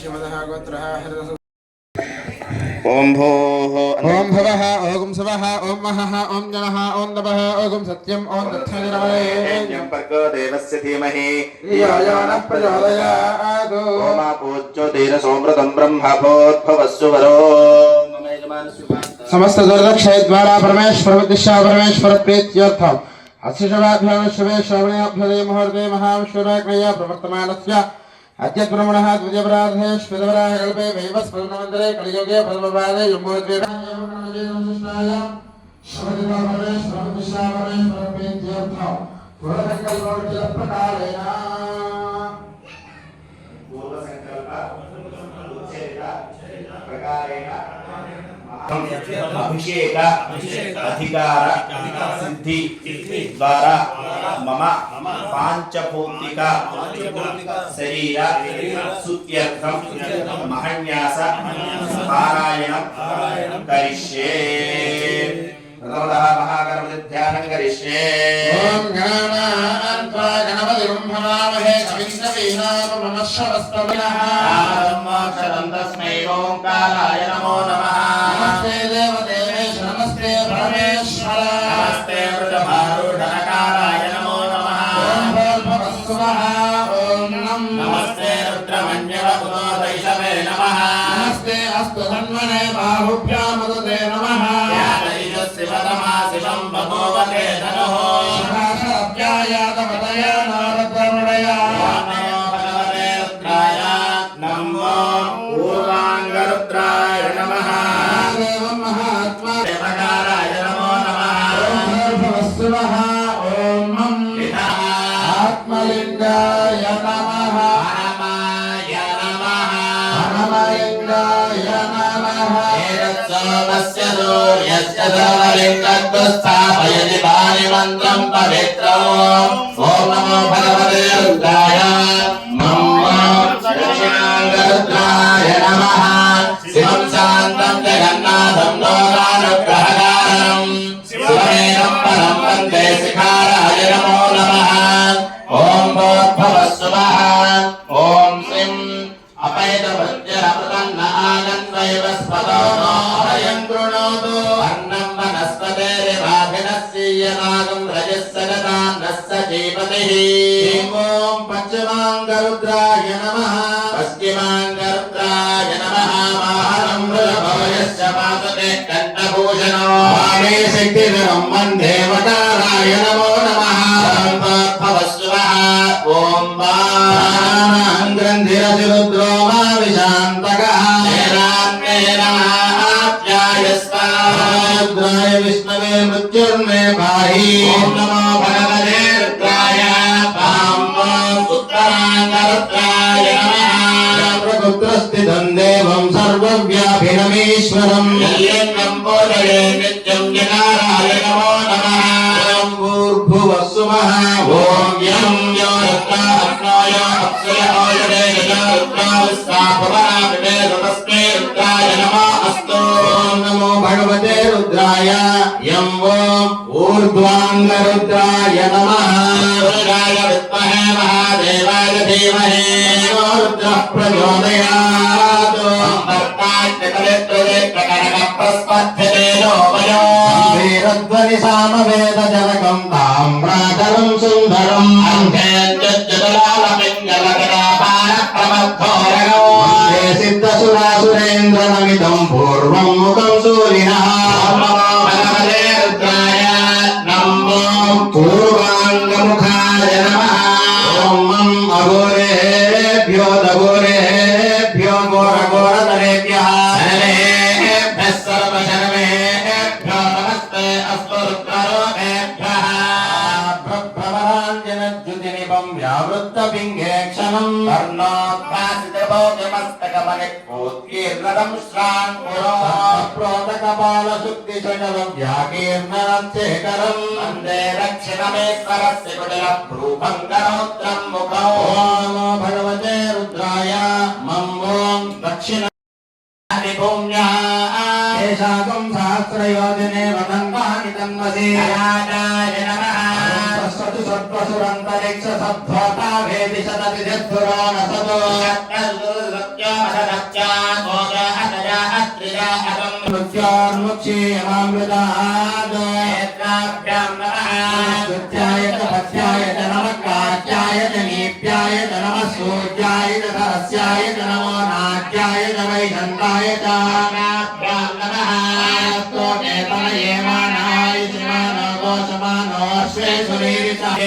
C: श्रीमदः गोत्रः हृदः
D: ओम भोः
C: ओम भवः ओम सवः ओम महः ओम जनः ओम नभः ओम सत्यम ओम तत्सवितुर्वरेण्यं
D: भर्गो देवस्य धीमहि
C: धियो यो नः प्रचोदयात्
D: ओम पूज्यो धीरसोमृतं ब्रह्मभूद्भवस्सु वरो
C: समस्त दुर्दक्षय द्वारा परमेश्वर दिशा परमेश्वर प्रीत्यर्थम अशिशवाभ्यां शुभे श्रवणेभ्यदे मुहूर्ते महाविश्वराज्ञया प्रवर्तमानस्य अद्य ब्रह्मणः द्विजपराधे श्वेतवराहकल्पे वैवस्वतमन्त्रे कलियुगे फलमवादे युम्भोद्वेदाय श्रवणेभ्यः परमेश्वर दिशा परमेश्वर प्रीत्यर्थम पूर्वसङ्कल्पप्रकारेण
D: अभिषेक अधिकार सिद्धि द्वारा मम पांचभौतिक शरीर सुत्यर्थम महन्यास पारायणं करिष्ये ध्यानं करिष्ये
C: ओम गणानान्त्वा गणपतिं भवामहे कविं कवीनामश्रवस्तमनः
D: आरम्भक्षरं तस्मै ओंकाराय नमो नमः
C: नमस्ते देवदेवेश नमस्ते परमेश्वर
D: नमस्ते वृषभारूढनकाराय नमो नमः
C: ओम भूर्भुवस्सुवः ओम
D: नमस्ते रुद्रमन्यवपुतोदैषवे नमः
C: नमस्ते अस्तु धन्वने बाहुभ्यामुदते नमः
D: शिवतमा शिवं भगवते धनुः
C: सहस्रभ्यायातमतया नारदमुदया
D: नमो भगवते रुद्राय नमो पूर्वाङ्गरुद्राय नमः
C: देवं महात्मा
D: देवकाराय नमो नमः
C: ओम भूर्भुवस्सुवः ओम आत्मलिंगाय नमः
D: परमाय नमः
C: परमलिंगाय नमः
D: एतत्सोमस्य सूर्यस्य सर्वलिङ्गत्वस्थापयति पाणिमन्त्रं पवित्रम् ॐ नमो भगवते रुद्राय दक्षिणाङ्गरुद्राय नमः शिवं शान्तं जगन्नाथं लोकानुग्रहकारं शिवमेकं परं वन्दे शिखाराय नमो नमः ॐ भूर्भुवस्सुवः ॐ श्रीं अपैतवज्रमृतन्न आनन्दैव स्पदो नो अभयं कृणोतु अन्नं वनस्पतेरिवाभिनस्सीयनागं रजस्सगतान्नस्य जीवतिः
C: ॐ पञ्चमाङ्गरुद्राय नमः
D: पश्चिमाङ्गरुद्राय नमः वाहनं मृगभवयस्य मातुते कण्ठभूषणो वामे शक्तिधरं वन्दे वटाराय नमो नमः ॐ भवस्वः ॐ
C: ग्रन्थिरसिरुद्रो मा विशान्तकः रुद्राय विष्णवे मृत्युर्मे पाहि
D: ॐ नमो भगवते रुद्राय उत्तराङ्गरुद्राय नमः
C: प्रपुत्रस्थितं देवं सर्वव्यापिनमीश्वरम्
D: यल्यन्नं पूजये नित्यं जकाराय नमो नमः
C: ॐ भूर्भुवस्सुवः
D: ॐ यं यो रुद्राय अप्सय ओजने रुद्राविस्तापवनामिमे नमस्ते रुद्राय नमः अस्तु
C: ॐ नमो भगवते रुद्राय यं वो ऊर्ध्वाङ्गरुद्राय नमः
D: रुद्राय विद्महे महादेवाय धीमहि
C: रुद्रः प्रचोदयात् वीरध्वनि सामवेदजनकं ताम्राधरं सुन्दरम् वन्दे सिद्धसुरासुरेन्द्रनमिदं पूर्वं मुखं सूरिणः पूर्वाङ्गमुखाय नमः ॐ अघोरेभ्यो दघोरेभ्यो घोरघोरतरेभ्यः
D: सर्वेभ्यः सर्वशर्वेभ्यो नमस्ते अस्तु रुद्ररूपेभ्यः
C: प्रभराञ्जनद्युतिनिभं व्यावृत्तपिङ्गेक्षणम्
D: कर्णोद्भासितभोजमस्तकमनिकोत्कीर्णदं श्राङ्कुरो
C: प्रोतकपालशुद्धिशकलं व्याकीर्णनच्छेखरम्
D: वन्दे दक्षिणमेश्वरस्य कुटिलभ्रूपं करोत्रं मुखौ
C: ॐ नमो भगवते रुद्राय मं ॐ दक्षिण
D: भूम्या
C: एषाकं सहस्रयोजने वदन्तानि तन्मसि
D: राजाय नमः
C: तस्सतु सत्त्वसुरन्तरिक्ष सद्भोता भेदि शतति जद्धुरो न सतो
D: गोजा अतजा अत्रिजा अवं
C: मृत्योर्मुक्षीयमामृताद्
D: नेत्राभ्यां नमः
C: स्तुत्याय च पथ्याय च नमः कात्याय च नीप्याय च नमः सूर्याय च सरस्याय च नमो नाट्याय च वैजन्ताय च
D: नाभ्यां नमः
C: स्तोकेतनयेमानाय श्रीमानो गोषमानो श्वे सुरीरिताय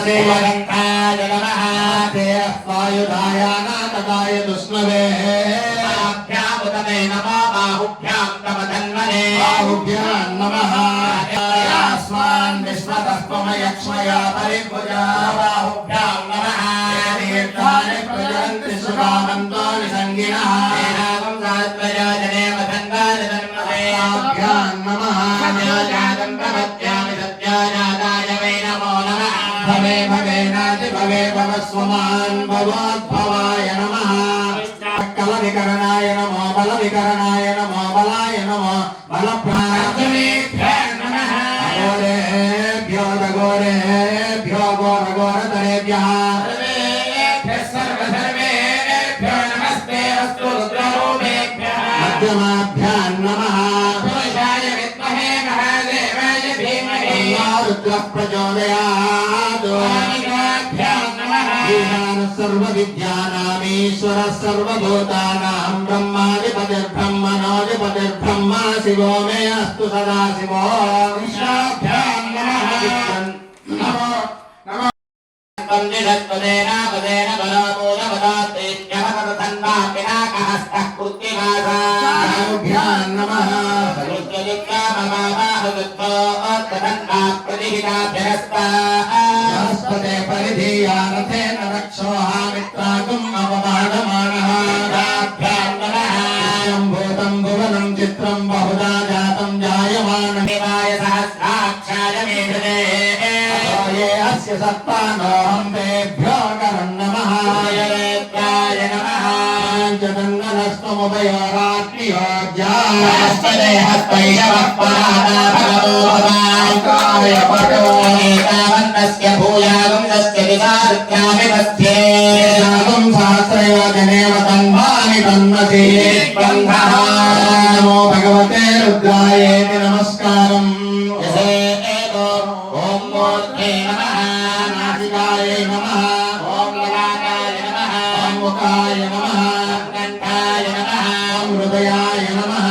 D: सेवगन्धाय नमः
C: ते वायुधाय नाटकाय दुष्णवे
D: नाभ्यामुदमे नमो बाहुभ्यां तव धन्वने
C: बाहुभ्यां नमः अस्मान् विश्वतः त्वमयक्ष्मया परिभुजा
D: बाहुभ्यां नमः
C: तीर्थानि प्रजन्ति सुरामन्तो निसङ्गिनः
D: नामं सात्वयोजने वधन्वानि धन्वने
C: ताभ्यां नमः
D: जातं प्रपद्यामि सत्याजाताय वै नमो नमः
C: भवे भवेनाति भवे भवस्वमान् भवोद्भवाय नमः कलविकरणाय नमो बलविकरणाय नमो बलाय नमो बलप्रार्थनेभ्यः
D: नमः
C: घोरेभ्यो घोरेभ्यो घोरघोरतरेभ्यः
D: सर्वेभ्यः सर्वसर्वेभ्यो नमस्ते अस्तु रुद्ररूपेभ्यः
C: मध्यमाभ्यां नमः
D: पुरुषाय विद्महे महादेवाय धीमहि
C: रुद्रः प्रचोदयात्
D: स्वामिनाभ्यां नमः
C: ईशानः सर्वविद्यानामीश्वरः सर्वभूतानां ब्रह्माधिपतिर्ब्रह्मणोऽधिपतिर्ब्रह्मा शिवो मे अस्तु सदा शिवो
D: ईशाभ्यां नमः
C: नमो नमो
D: वन्दितत्वदेन पदेन बलामूलपदात्तेभ्यः तन्वापिनाकहस्तः कृत्तिवासा
C: भ्यां नमः बृहस्पते परिधीयानथेन रक्षोहामित्राकुम् अवमानमानः भूतं भुवनं चित्रं बहुधा जातं जायमानं
D: सहस्राक्षाय मेघने
C: ये अस्य सत्तानोऽहं तेभ्यो करं नमः
D: य नमः
C: पञ्चतङ्गनस्तमभयोरात्रियोज्यास्पदे
D: हस्तैषवः परादा भगवो भवाङ्काय पटो एतावन्तस्य भूयागं तस्य विदार्त्यामिमध्ये
C: सहस्रयोजनेव तन्वानि तन्मसि
D: बन्धः
C: नमो भगवते रुद्रायेति नमस्कारम्
D: ॐ मूर्ते नमः
C: नासिकायै नमः
D: ॐ ललाटाय नमः
C: ॐ मुखाय नमः
D: कण्ठाय नमः
C: ॐ हृदयाय नमः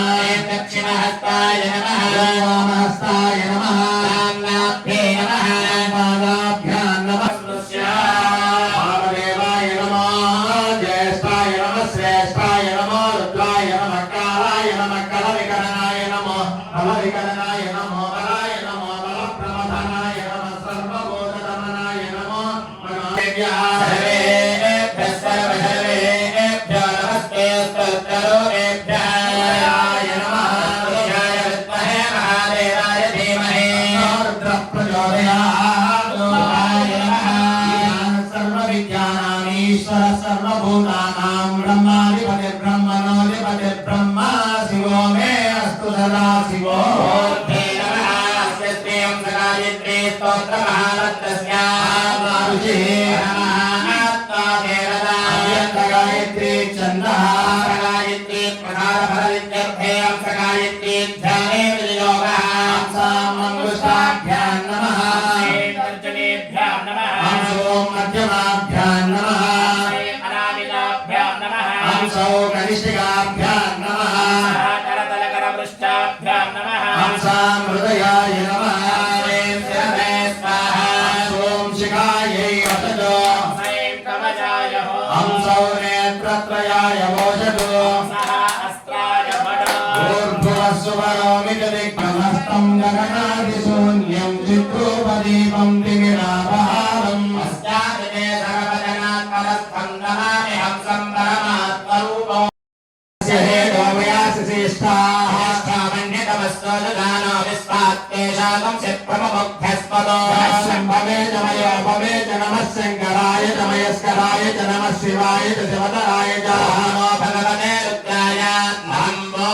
D: दक्षिणहस्ताय नमः
C: वामहस्ताय नमः
D: साम्नाभ्ये नमः
C: पादाभ्यां नमः वामदेवाय नमः ज्येष्ठाय नमः श्रेष्ठाय नमः रुद्राय नमः कालाय नमः कलविकरणाय नमः बलविकरणाय नमः बलाय नमः बलप्रमथनाय नमः सर्वभूतदमनाय नमः मनाभ्यः
D: सर्वेभ्यः सर्वसर्वेभ्यो नमस्ते स्तोत्ररूपेभ्यः
C: नमः
D: पुरुषाय विद्महे महादेवाय धीमहि
C: रुद्रः प्रचोदयात्
D: शिवाय नमः
C: सर्वविद्यानामीश्वरः सर्वभूतानां ब्रह्माधिपतिर्ब्रह्मणोऽधिपतिर्ब्रह्मा शिवो मे अस्तु सदा शिवो
D: मूर्ते नमः अस्य श्रियं सगायत्री स्तोत्रमहारत्नस्याः
C: ऋषिः
D: आत्मा देवता
C: गायत्री छन्दः
D: सगायत्री प्रधानफलविद्यर्थे सगायत्री ध्याने विनियोगः
C: मङ्गुष्टाभ्यां नमः
D: तर्जनेभ्यां नमः
C: हंसो मध्यमाभ्यां नमः
D: अनामिकाभ्यां नमः
C: हंसो कनिष्ठिकाभ्यां नमः
D: करतलकरपृष्ठाभ्यां नमः
C: हंसां हृदयाय नमः
D: शिरवे स्वाहा
C: ॐ शिखायै वसतु
D: ऐं कवचाय
C: हंसौ नेत्रत्रयाय वोषतु
D: सः अस्त्राय भटो
C: ऊर्ध्वस्वरोमितदिग्भ्रमस्तं गगनादिशून्यं चित्रोपदीपं दिविरापहारम्
D: अस्यादिते सर्वजनात् परस्थं नमामि हंसं परमात्मरूपम्
C: हेतोमयाशिष्टाः
D: ज्येष्ठामन्यतमस्तोदानो विश्वात्तेषागं चित्प्रमुग्धस्पदो
C: भवे च मयो भवे च नमः शङ्कराय च मयस्कराय च नमः शिवाय च शिवतराय च
D: नमो भगवते रुद्राय नमो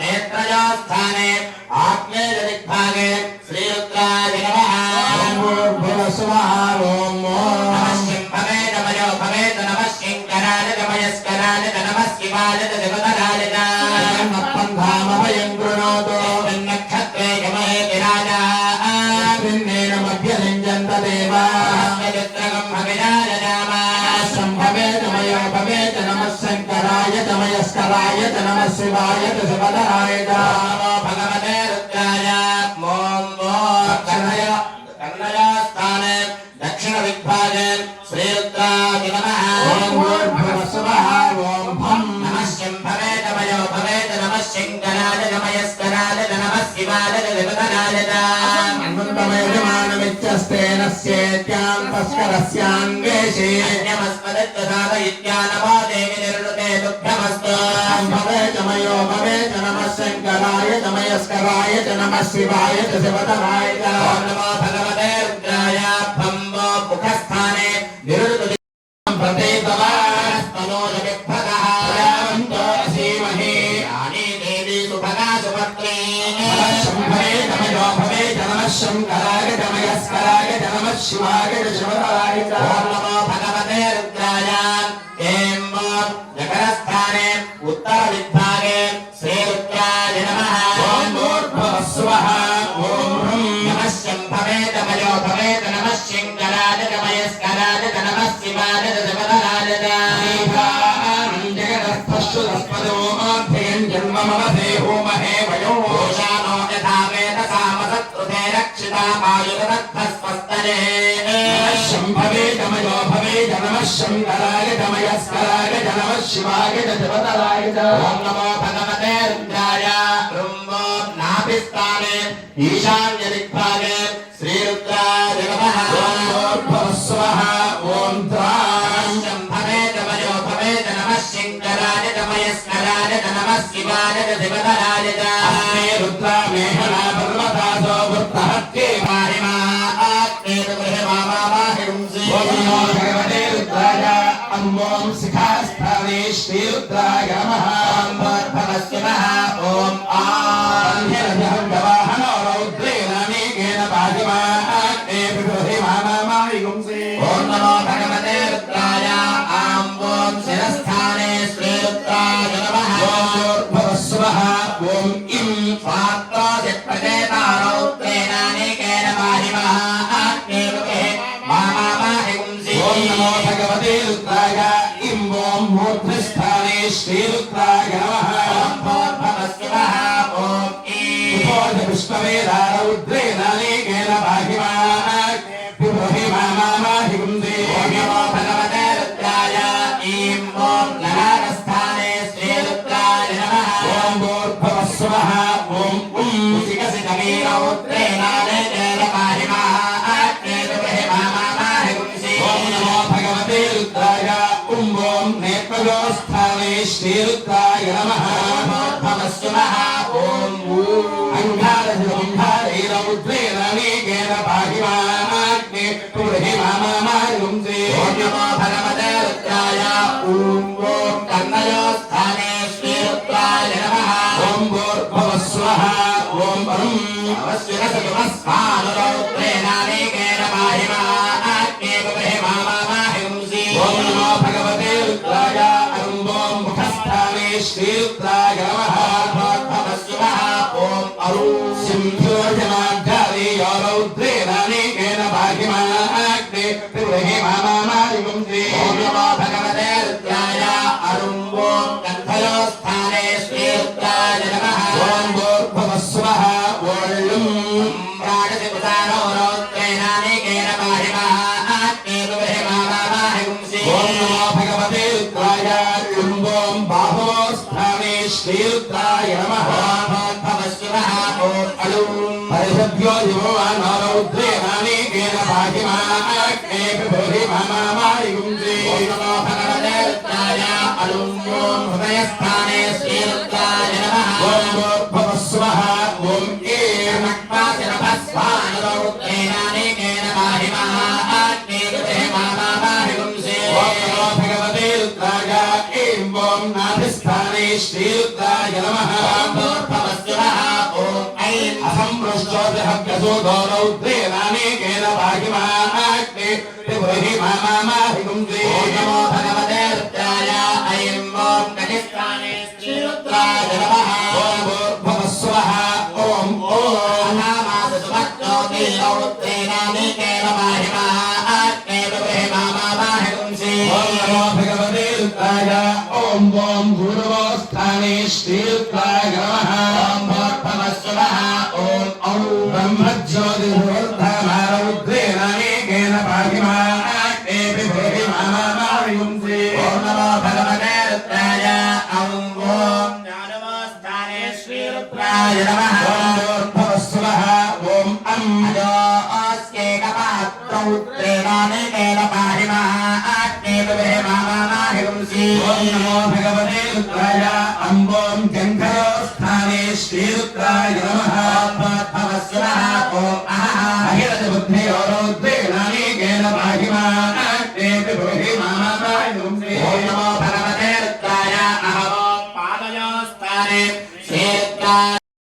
D: नेत्रयोस्थाने आग्नेयदिग्भागे श्रीरुद्राय नमः
C: भूर्भुवस्वः ॐ
D: नमः शिम्भवे च मयो भवे च नमः शङ्कराय च मयस्कराय च नमः
C: शिवाय च देवतराय च मत्पन्थामभयं कृणोतु नक्षत्रे यमहेति राजा निन्नेन मध्यलिञ्जन्त देवा चित्रकं भविराय नाम सम्भवे च मयो भवे च नमः शङ्कराय च मयस्कराय च नमः शिवाय च शिवधराय च नमो भगवते रुद्राय कन्नयास्थाने दक्षिणविद्भागे श्रीरुद्राय नमः ॐ भूर्भुवस्सुवः ॐ भं नमः शम्भवे च मयो भवे च नमः शङ्कराय च मयस्कराय च नमः शिवाय च शिवधराय च अन्वन्तमयजमानमित्यस्तेन स्येत्यां तस्करस्याङ्गेशे अन्यमस्मदत्तदात इत्यानवा देवि निर्णुते तुभ्यमस्तु भवे च मयो भवे च नमः शङ्कराय च मयस्कराय च नमः शिवाय च शिवधराय च नमो भगवते रुद्राय भम्बो मुखस्थाने निरुद्ध प्रतीतवास्तनोजविभ्रतः प्रजावन्तो असीमहे यानि देवी सुभगा सुपत्नी शम्भवे च मयो भवे च नमः शङ्कराय च मयस्कराय च नमः शिवाय च शिवधराय च नमो भगवते रुद्राय ऐं जगरस्थाने उत्तरविद्भागे श्रीरुद्राय नमः ॐ भूर्भुवस्सुवः ॐ नमः शम्भवे च मयो भवे च नमः शङ्कराय च मयस्कराय च नमः शिवाय च शिवधराय च जगदस्थश्रुतस्पदोऽध्ययन् जन्ममवधे होमहे वयो शानो यथा वेदसामसत्कृते रक्षितामायुरद्धस्वस्तरे शम्भवे च मयो भवे च नमः शङ्कराय च मयस्कराय च नमः शिवाय च शिवधराय च ॐ नमो भगवते रुद्राय ब्रह्मो नाभिस्थाने ईशान्यदिग्भागे श्रीरुद्राय नमः ॐ भूर्भुवस्सुवः ॐ त्रां शम्भवे च मयो भवे च नमः शङ्कराय च मयस्कराय च नमः शिवाय च शिवधराय च अस्मे रुद्रा मेघना पर्वतासो वृत्तहत्ये माहिमा आत्मे गृहमामाहिंसि ॐ नमो भगवते रुद्राय अम्बों शिखास्थाने श्रीरुद्राय नमः ॐ भूर्भुवस्सुवः ॐ आह्यरजहं गवाहनो रौद्रेण अनेकेन पाहिमाग्ने विबुधिमामाहिंसि ॐ नमो भगवते रुद्राय आम्बों शिरस्थाने श्रीरुद्राय नमः ॐ भूर्भुवस्सुवः ॐ इं स्वात्तोऽसि प्रजेता रौद्रेण अनेकेन पाहिमाग्ने विबुधिमामाहिंसि ॐ नमो भगवते रुद्राय इं ॐ मूर्ध्वस्थाने श्रीरुद्राय नमः ॐ भूर्भुवस्सुवः ॐ ईं विश्ववेदा रौद्रेण अनेकेन पाहिमाग्ने विबुधिमामाहिंसि ॐ नमो भगवते रुद्राय ईं ॐ नरारस्थाने श्रीरुद्राय नमः ॐ भूर्भुवस्सुवः ॐ शिखसितवीरौद्रेण अनेकेन पाहिमाग्ने विबुधिमामाहिंसि ॐ नमो भगवते रुद्राय ॐ नेत्रगोस्थाने श्रीरुद्राय नमः भूर्भुवस्सुवः ॐ अंगारौद्रेण अनेकेन पाहिमाग्ने विबुधिमामाहिंसि ॐ नमो भगवते रुद्राय ॐ कर्णयोस्थाने श्रीरुद्राय नमः ॐ भूर्भुवस्सुवः ॐ अवश्यरसतुमस्मानुरौद्रेण अनेकेन पाहिमाग्ने विबुधिमामाहिंसि ॐ नमो भगवते रुद्राय ॐ मुखस्थाने श्रीरुद्राय नमः भूर्भुवस्सुवः ॐ सिंहोजमाघारेयो रौद्रेण अनेकेन पाहिमाग्ने विबुधिमामाहिंसि ॐ नमो भगवते रुद्राय अरुम्बो गन्धयोस्थाने श्रीरुद्राय नमः ॐ भूर्भुवस्सुवः राजसिंहानो रौद्रेण अनेकेन पाहिमाग्ने विबुधिमामाहिंसि ॐ नमो भगवते रुद्राय ॐ बाहुस्थाने श्रीरुद्राय नमः भूर्भुवस्सुवः ॐ परिषद्यो युवानो रौद्रेण अनेकेन पाहिमाग्ने विबुधिमामाहिंसि ॐ नमो भगवते रुद्राय हृदयस्थाने श्रीरुद्राय नमः ॐ भूर्भुवस्सुवः ॐ ईर्मक्पाशिरभस्वानुरौद्रेण अनेकेन पाहिमाग्ने विबुधिमामाहिंसि ॐ नमो भगवते रुद्राय ऐं नाभिस्थाने श्रीरुद्राय नमः भूर्भुवस्सुवः ॐ ऐं असंपृष्टोऽहव्यसोधो रौद्रेण अनेकेन पाहिमाग्ने विबुधिमामाहिंसि ॐ नमो भगवते रुद्राय ऐं कनिष्ठा पूर्वस्थाने श्रीरुद्राय नमः ॐ भूर्भुवस्सुवः ॐ औं ब्रह्मज्योतिर्भूर्धमारौद्रेण एकेन पाहिमाग्नेऽपि भेहिमामायुंसि ॐ नमो भगवते रुद्राय ॐ ज्ञानवस्थाने श्रीरुद्राय नमः ॐ भूर्भुवस्सुवः ॐ अं अजोऽस्येकपात्रौद्रेणानेकेन पाहिमाग्नेऽपि भेहिमामायुंसि ॐ नमो भगवते रुद्राय अम्बों जङ्घयोस्थाने श्रीरुद्राय नमः भवस्वः ॐ अहिरजबुद्धयोरोद्वेगानेकेन पाहिमाग्नेऽपि भेहिमामायुंसि ॐ नमो भगवते रुद्राय अहं पादयोस्थाने श्रीरुद्राय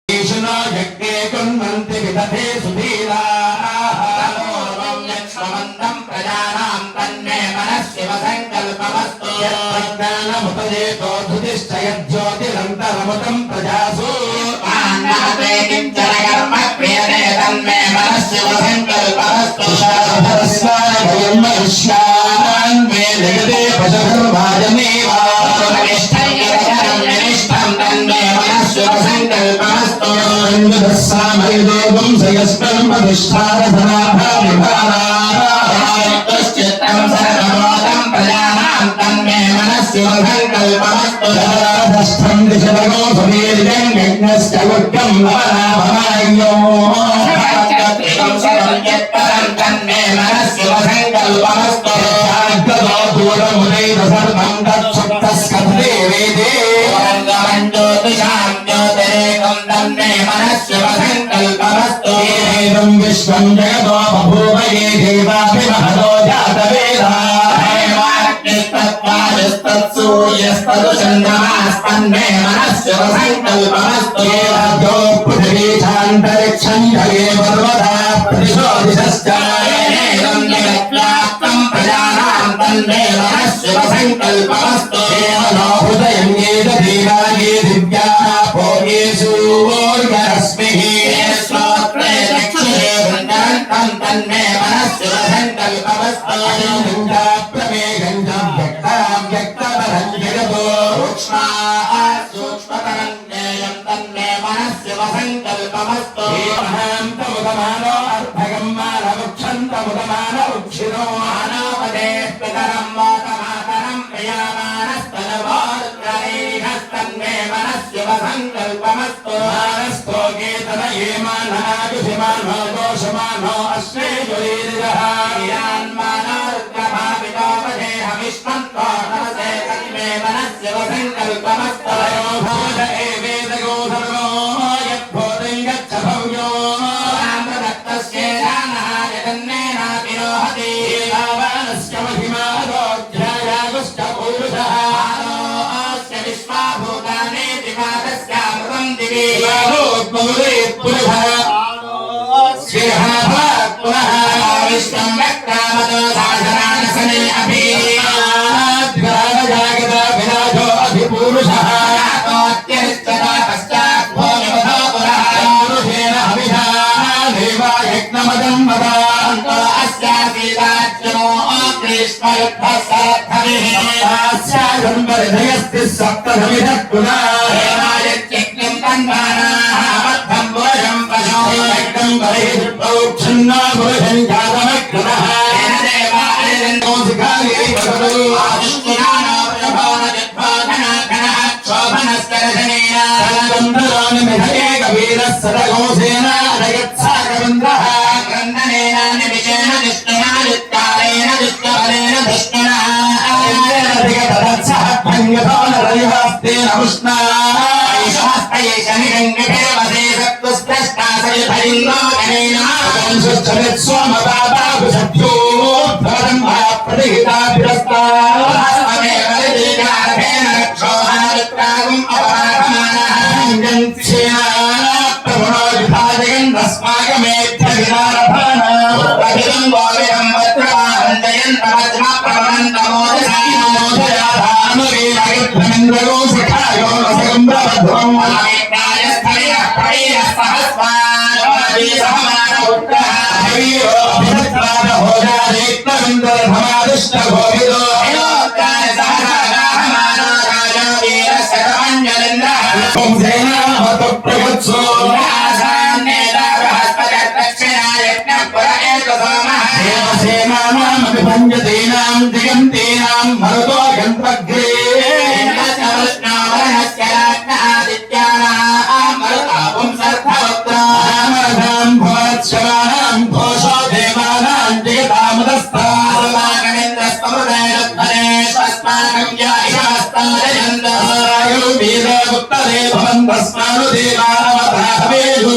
C: ईशनो यज्ञे कुर्वन्ति विदधे सुधीराः यक्ष्मवन्तं प्रजानां तन्मे मनस्शिवसङ्कल्पमस्तु यत्प्रज्ञानमुपजेतो धुतिश्चयज्योतिरन्तरमुतं प्रजासु पान्नहते किञ्चन कर्म क्रियते तन्मे मनस्शिवसङ्कल्पमस्तु शारदस्वाय भयं मनुष्यान् मे जगते पशुर्वाजमेव निष्ठं तन्मे मनस्शिवसङ्कल्पमस्तु इंद्रस्सामयदेवं सयस्परं प्रतिष्ठारधनाभाविभाराश्चित्तं सर्वमोदं प्रजानां तन्मे मनस्शिवसङ्कल्पमस्तु धस्थं दिशतगो सुवीर्यं यज्ञस्य गुड्यं नवनाभमायो तन्मे मनस्शिवसङ्कल्पमस्तु गतो दूरमुदैव सर्वं तत्सुप्तस्कन्धे वेदे ज्योतिषां ज्योतिरेकं तन्मे मनस्शिवसङ्कल्पमस्तु एवं विश्वं जगतो बभूव ये देवाभिमहतो जातवेदास्तत्सूर्यस्तदुचन्द्रमास्तन्मे मनस्शिवसङ्कल्पमस्तु एवं पृथिवीचान्तरिक्षं जगे पर्वता प्रतिशोदिशश्च एवं जगत्व्याप्तं प्रजानां तन्मे मनस्शिवसङ्कल्पमस्तु एवं हृदयं ये देवाये दिव्याः भोगेषु ऊर्वरश्मिः श्रोत्रे दक्षिणे वृन्दन्तं तन्मे मनस्शिवसङ्कल्पमस्तु प्रमेयं च व्यक्ताव्यक्तपरं जगतो सूक्ष्मतरं ज्ञेयं तन्मे मनस्शिवसङ्कल्पमस्तु अहं तमुदमानो अर्भगं मानमुक्षन्तमुदमानो उक्षिरो मानवदे पितरं मोदमातरं प्रियमानस्तनवारुद्रैहस्तन्मे मनस्शिवसङ्कल्पमस्तु मानस्तोकेतनये माननाभिमानो दोषमानो अश्वेजुरीरिजः यान्मानारुद्रभावितोपदेहमिष्मन्तो नमसे तन्मे मनस्शिवसङ्कल्पमस्तु भूत एवेदगो सर्वो यद्भूतं गच्छ भव्यो रामदत्तस्येदानः यदन्नेनाभिरोहति रावणस्य महिमादोऽध्यायागुश्च पूरुषः आरोऽस्य विश्वाभूतानि दिवादस्यामृतं दिवि पुरुषः श्रीहभवत् पुनः विश्वं व्यक्रामतो साधनानसने अभिजागत विराजो अधिपूरुषः नातोऽत्यरिष्टता पश्चात् भोजवधो पुरः पुरुषेण हविषा देवा यज्ञमदं वदान्तो अस्यासीदाज्यमो ग्रीष्मयुद्धः सरद्धभिः अस्याजम्बरिधयस्ति सप्तधमिधः पुनः देवायज्ञं तन्वानाः अबद्धं पुरुषं पशो यज्ञं बलिः छिन्ना पुरुषं जातमग्नः येन देवा अरिन्दोऽधिकारी वदतु आदिष्टिनानो प्रभोनजद्बोधनाघनः क्षोभनस्तरधनेन सलगन्धरानिमिधये कबीरः सदघोषेण रयत्सागरन्ध्रः क्रन्दनेन निमिषेण दुष्टना दुष्कारेण दुष्टबलेन धृष्टना अधिगतदत्सः भङ्गतो नरयुहस्तेन उष्णा ऐषास्तयैष निरङ्गभिर्वसे सत्त्वस्पृष्टा सयुधैन्द्रो जनेन सोमबाबाभुषभ्यो भवनं प्रतिहिताभिरस्तास्मदेव लिलीगारभेन रक्षोहारुत्रागुम् अपराधमानः प्रभुणो विभाजयन् अस्माकमेभ्यभिरारभानः अभिलं गोविरं वत्रवाहन्तयन् प्रवज्माप्रवणन्तमोदयाधानुरीरयुद्धमिन्द्रयो सखायो रसगं प्रबध्वम् आमेत्याय स्थलिरः प्रवीरः सहस्वान् वीरो ఓం సేనామత ప్రగత్సో దేవసేనానామపి పంచదీనాం దిగంతీనాం మరుతో గంత్రగ్రే మరుతాం భవత్సవానాం ఘోషో దేవానాం వీరగుప్తదేవంతస్మాను దేవానవధావేషు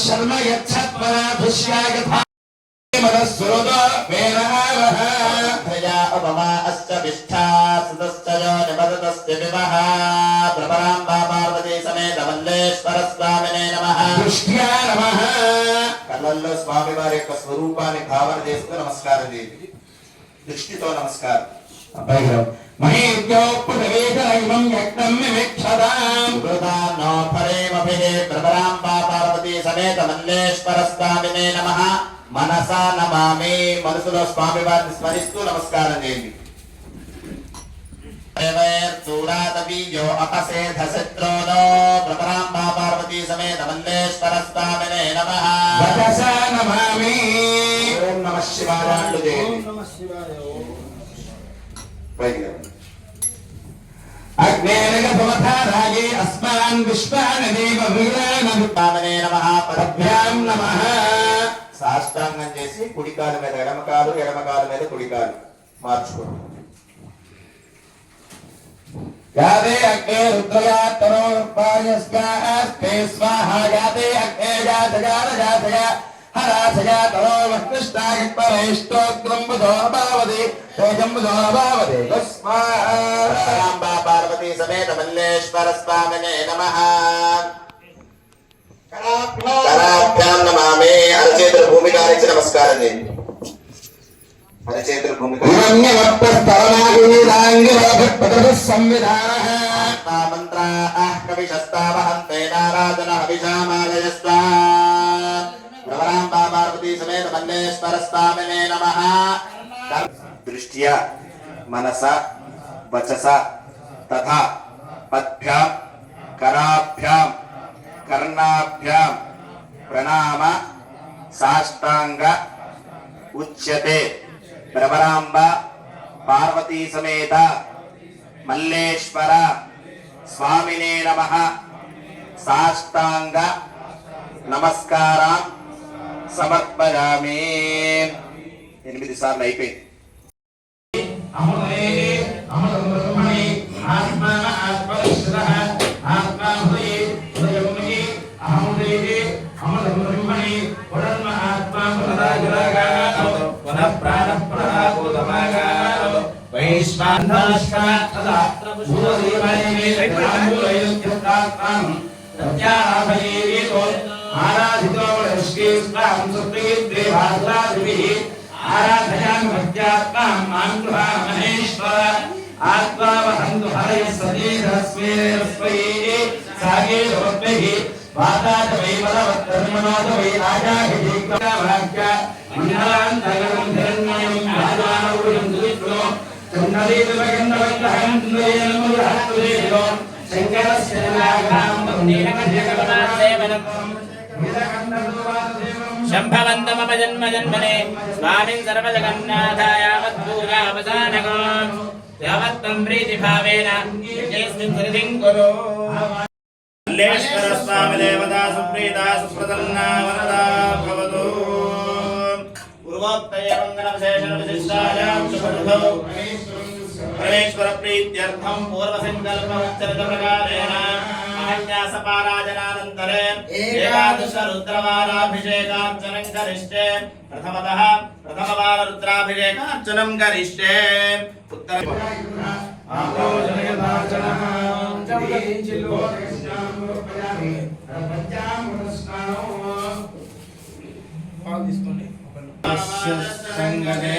C: శర్మ యచ్చత్వరాభిష్యాగథ మనస్సురద వేరావహ
D: ప్రజా ఉపమా అస్య విష్ఠా సుతశ్చయో నిబదతస్య వివహ ప్రభరాంబా పార్వతీ సమేత మల్లేశ్వర స్వామినే నమః
C: దృష్ట్యా నమః
D: కళ్ళల్లో స్వామి వారి యొక్క స్వరూపాన్ని భావన చేస్తూ నమస్కారం చేయండి. దృష్టితో నమస్కారం.
C: మహేద్యో పునరేకరైవం యజ్ఞం వివక్షతాం
D: సుకృతాన్నో ఫలేమభిః ప్రభరాంబా పార్వతీ సమేత మల్లేశ్వర స్వామినే నమః మనసా నమామి. మనసులో స్వామి వారిని స్మరిస్తూ నమస్కారం చేయండి. చూడాతీయో అపసేధ శత్రోనో ప్రభరాంబా పార్వతీ సమేత మల్లేశ్వర స్వామినే నమః
C: వచసా నమామి
D: ఓం నమః శివాయ అంటూ చేయండి. పైకి రండి.
C: అగ్నేరగతమథారాయే అస్మాన్ విశ్వాన్ దేవ విగ్రహణ
D: స్వామినే నమః
C: పద్భ్యాం నమః
D: సాష్టాంగం చేసి కుడికాలు మీద ఎడమకాలు ఎడమకాలు మీద కుడికాలు మార్చుకోండి.
C: యాదే అగ్నే రుద్రయాత్తరో పాయస్కాస్తే స్వాహా యాదే అగ్నే జాతగార జాతగా హరాసయాతరో వక్ృష్టాగ పరేష్టోగ్రం బుధోభావదే తేజం బుధోభావదే స్వాహా
D: ప్రభరాంబా పార్వతీ సమేత మల్లేశ్వర స్వామినే నమః కరాభ్యాం నమామి. అరచేతుల భూమికారించి నమస్కారం చేయండి. అరచేతుల భూమిక మంత్రాః కవిశస్తావహంతే నారాజన అభిషామాలయస్వా ప్రభరాంబా పార్వతీ సమేత మల్లేశ్వర స్వామినే నమః. దృష్ట్యా మనస వచస తథా పద్భ్యాం కరాభ్యాం కర్ణాభ్యాం ప్రణామ సాష్టాంగ ఉచ్యతే ప్రభరాంబ పార్వతీ సమేత మల్లేశ్వర స్వామినే నమః సాష్టాంగ నమస్కారం సమర్పయామి. 8 సార్లు అయిపోయింది.
C: ఆత్మావహంతు హరయ సతీరస్మే సాగే రోడ్భిః వాతాచ వైవలవత్తర్మనోద వై రాజాహి దీక్షాభాగ్య మండలాంతరం ధరణ్యం రాజానౌరం దురిత్రో చండలీతమగంధవంతహం దుర్యనమురహత్తుదేవో శంకరస్య నాగరాం నీలకంఠకవనాసేవనం
E: శంభవంతమప జన్మ జన్మనే స్వామిన్ సర్వజగన్నాథాయ మద్భూరావసానకం యావత్తం ప్రీతిభావేన యజ్ఞస్మిన్ సరిధిం కురు. మల్లేశ్వర స్వామి దేవతా సుప్రీతా సుప్రసన్నా వరదా భవతు. పూర్వోక్తయ మంగళ విశేషణ విశిష్టాయాం శుభరుధౌ పరమేశ్వర ప్రీత్యర్థం పూర్వ సంకల్ప ఉచ్చరిత ప్రకారేణ మహన్యాసపారాజనానంతరే ఏకాదశ రుద్రవారాభిషేకార్చనం కరిష్టే. ప్రథమవార రుద్రాభిషేకార్చనం కరిష్టే. ఉత్తర
C: సంగదే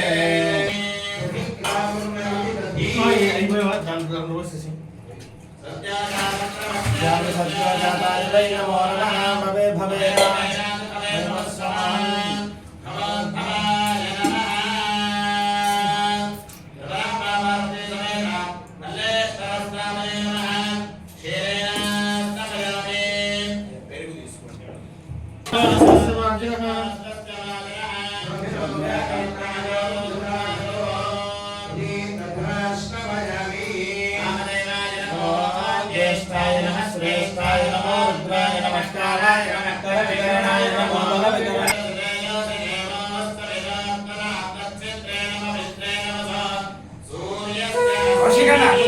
E: सत्याजाताय वै नमो नमः भवे भवे ज्येष्ठाय नमः श्रेष्ठाय नमो रुद्राय नमस्काराय नमः करविकरणाय नमो बलविकरणाय
C: Shiva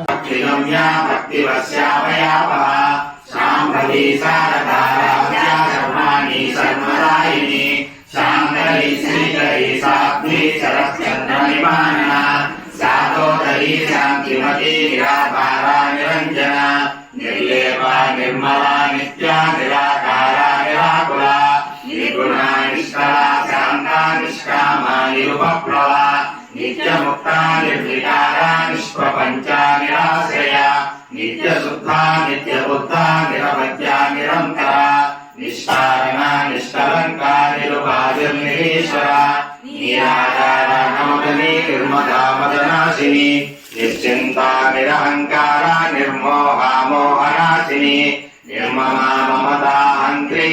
E: भक्तिगम्या भक्तिवश्यावयापः शाम्भवी शारदाराध्या धर्माणि सर्वदायिनी शाम्भवी श्रीकरी साध्वी शरच्चन्द्रनिमानना सातोदरी शान्तिमती निराकारा निरञ्जना निर्लेपा निर्मला नित्या निराकारा निराकुला निर्गुणा निष्कला शान्ता निष्कामा निरुपप्लवा नित्यमुक्ता निर्विकारा निष्प्रपञ्चा निराश्रया नित्यशुद्धा नित्यबुद्धा निरवध्या निरन्तरा निष्कारणा निष्कलङ्का निरुपाधिर्निरीश्वरा निराकारा नमदनी निर्मदा मदनाशिनी निश्चिन्ता निरहङ्कारा निर्मोहा मोहनाशिनी निर्ममा ममता हन्त्री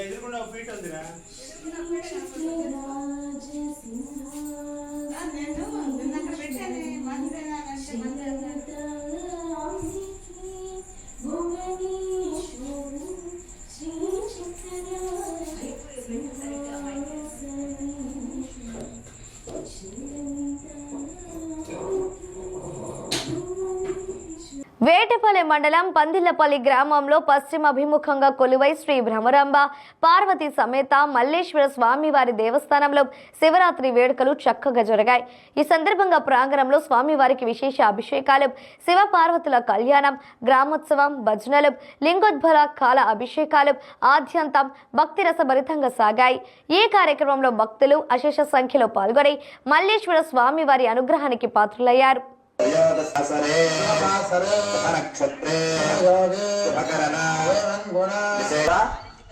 F: ఎదురుకుండా ఫీట్ ఉందిరా
G: వేటపల్లి మండలం పందిళ్లపల్లి గ్రామంలో పశ్చిమాభిముఖంగా కొలువై శ్రీ భ్రమరాంబ పార్వతి సమేత మల్లేశ్వర స్వామివారి దేవస్థానంలో శివరాత్రి వేడుకలు చక్కగా జరిగాయి. ఈ సందర్భంగా ప్రాంగణంలో స్వామివారికి విశేష అభిషేకాలు, శివ పార్వతుల కళ్యాణం, గ్రామోత్సవం, భజనలు, లింగోద్భవ కాల అభిషేకాలు ఆద్యంతం భక్తి రసభరితంగా సాగాయి. ఈ కార్యక్రమంలో భక్తులు అశేష సంఖ్యలో పాల్గొని మల్లేశ్వర స్వామివారి అనుగ్రహానికి పాత్రులయ్యారు.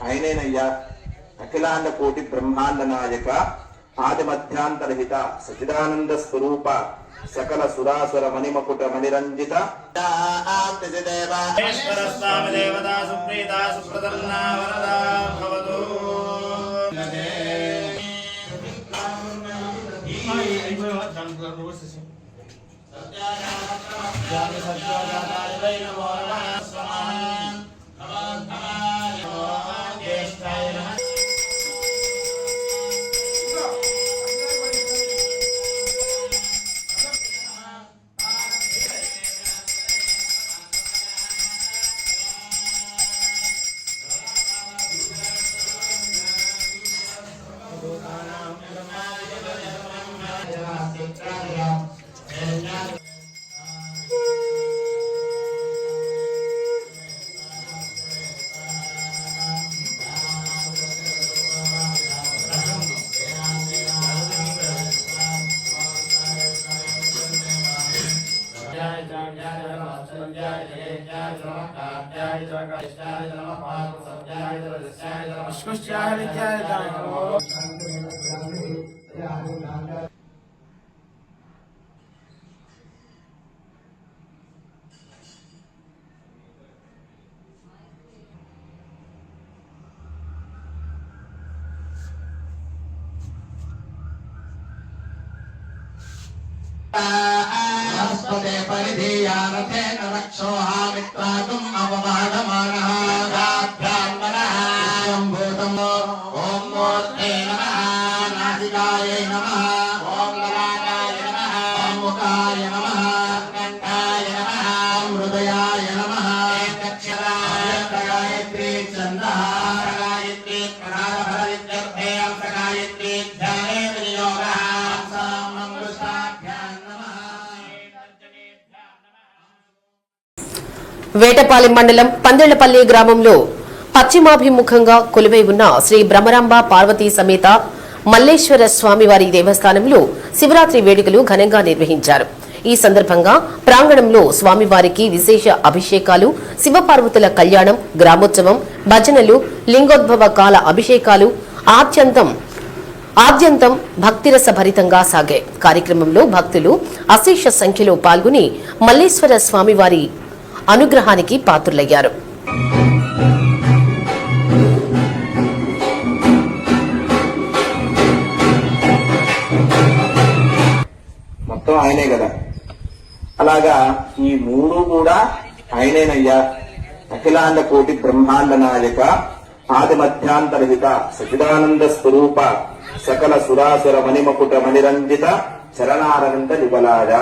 D: ఆయనేనయ్యా అఖిలాండ కోటి బ్రహ్మాండ నాయక ఆది మధ్యాంతరహిత సచిదానంద స్వరూప సకల సురాసుర మణిమకుట మణిరంజిత
E: స్వామి దేవతా సుప్రీత సుప్రసన్నా వరదా భవతు.
C: वनस्पते परिधीयानथेन रक्षोहामित्रातुम् अपमानमानः ब्राह्मणः भूतम् ॐ मूर्ते नमः नासिकायै नमः ॐ ललाटाय नमः ॐ मुखाय नमः कण्ठाय नमः ॐ हृदयाय नमः दक्षराय गायत्री छन्दः गायत्री प्रधानफलविद्यर्थे गायत्री ध्याने विनियोगः
F: వేటపాలెం మండలం పందెళ్లపల్లి గ్రామంలో పశ్చిమాభిముఖంగా కొలువై ఉన్న శ్రీ బ్రహ్మరాంబ పార్వతీ సమేత మల్లేశ్వర స్వామివారి దేవస్థానంలో శివరాత్రి వేడుకలు ఘనంగా నిర్వహించారు. ఈ సందర్భంగా ప్రాంగణంలో స్వామివారికి విశేష అభిషేకాలు, శివపార్వతుల కళ్యాణం, గ్రామోత్సవం, భజనలు, లింగోద్భవ కాల అభిషేకాలు ఆద్యంతం భక్తిరస భరితంగా సాగాయి. కార్యక్రమంలో భక్తులు అశేష సంఖ్యలో పాల్గొని మల్లేశ్వర స్వామివారి అనుగ్రహానికి పాత్రులయ్యారు.
D: మొత్తం ఆయనే కదా. అలాగా ఈ మూడు కూడా ఆయనేనయ్యా. అఖిలాండ కోటి బ్రహ్మాండ నాయక ఆది మధ్యాంతరహిత సచిదానంద స్వరూప సకల సురాసుర మణిమకుట మణిరంజిత చరణారవింద విబలాయ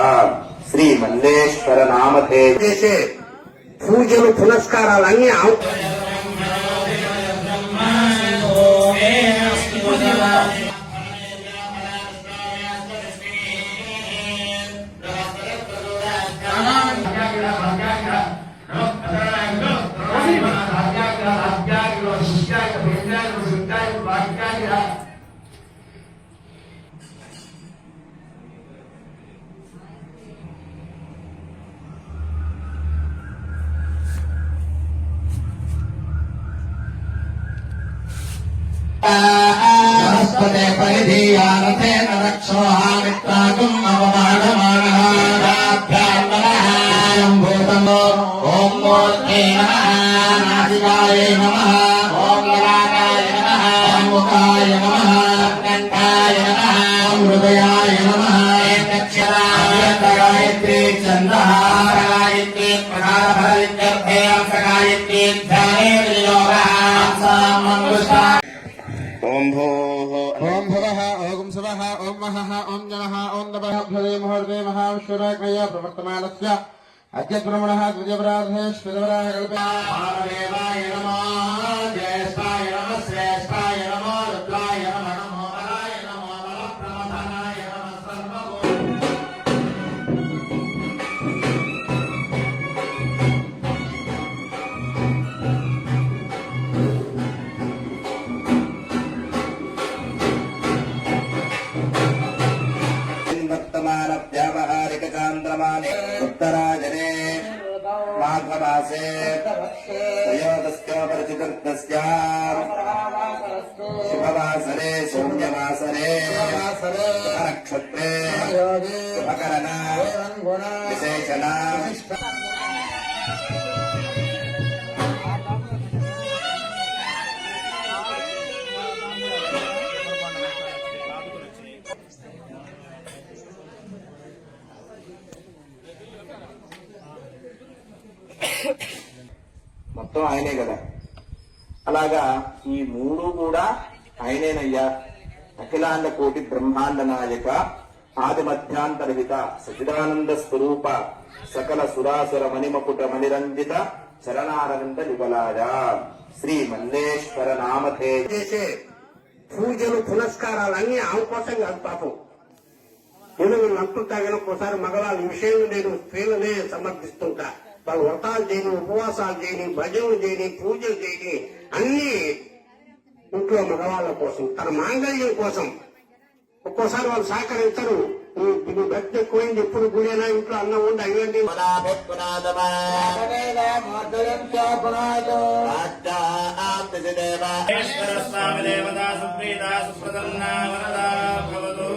D: శ్రీ మల్లేశ్వర నామధే
B: చేసే పూజలు పునస్కారాలన్నీ
C: वनस्पते परिधीयानथेन रक्षोहामित्रातुम् अपमानमानः ब्राह्मणः भूतम् ॐ मूर्ते नमः नासिकायै नमः ॐ ललाटाय नमः ॐ मुखाय नमः कण्ठाय नमः ॐ हृदयाय नमः दक्षराय गायत्री छन्दः गायत्री प्रधानफलविद्यर्थे गायत्री ध्याने विनियोगः
D: ఓం భూః
C: ओम भवः ओम सुवः ओम महः ओम जनः ओम दवः भवे मुहूर्ते महाविश्वराज्ञया प्रवर्तमानस्य अद्य ब्रह्मणः द्विजपराधे श्वेतवराह कल्पे महादेवाय नमः ज्येष्ठाय नमः श्रेष्ठाय नमः रुद्राय नमः नमो बलाय नमो बलप्रमथनाय नमः सर्वभूत
D: वर्तमान व्यावहारिक चांद्रमाने उत्तरायणे माघमासे त्रयोदश्योपरिचितस्य शुभवासरे शून्यवासरे नक्षत्रे शुभकरण विशेषण మొత్తం ఆయనే కదా. అలాగా ఈ మూడు కూడా ఆయనేనయ్యా. అఖిలాండ కోటి బ్రహ్మాండ నాయక ఆది మధ్యాంతరహిత సచిదానంద స్వరూప సకల సురాసుర మణిమకుట మణిరంజిత చరణారవింద విబలాయ శ్రీ మల్లేశ్వర నామధే
B: చేసే పూజలు పునస్కారాలన్నీ ఆమె కోసం కాదు పాపం. నేను అంటుంటా కనుక ఒకసారి మగవాళ్ళ విషయం నేను స్త్రీలనే సమర్థిస్తుంటా. వాళ్ళు వ్రతాలు చేయని, ఉపవాసాలు చేయని, భజనలు చేయని, పూజలు చేయని అన్ని ఇంట్లో మగవాళ్ళ కోసం, తన మాంగళ్యం కోసం. ఒక్కోసారి వాళ్ళు సహకరించరు. నువ్వు భక్తి ఎక్కువైంది, ఎప్పుడు గుడైనా ఇంట్లో అన్నం ఉండి అయ్యండి
E: స్వామి దేవతా సుప్రీత సుప్రసన్నా వరదా భవతు.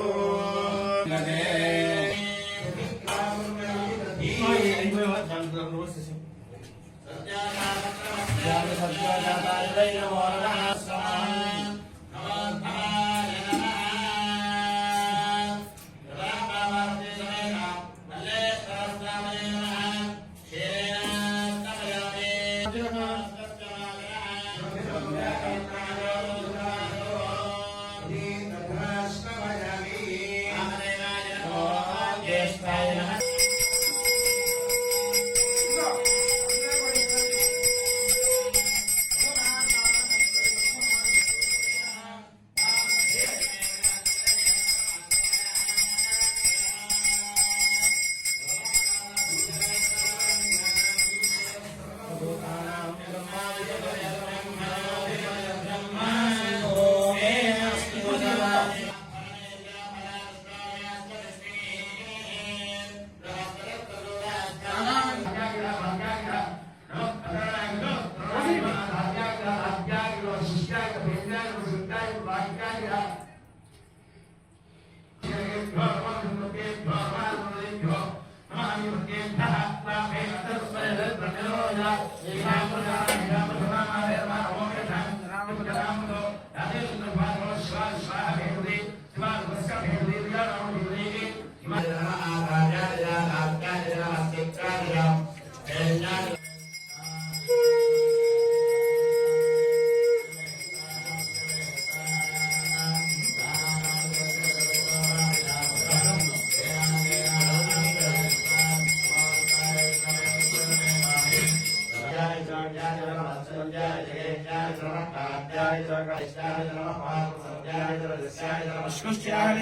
E: Scustiamo,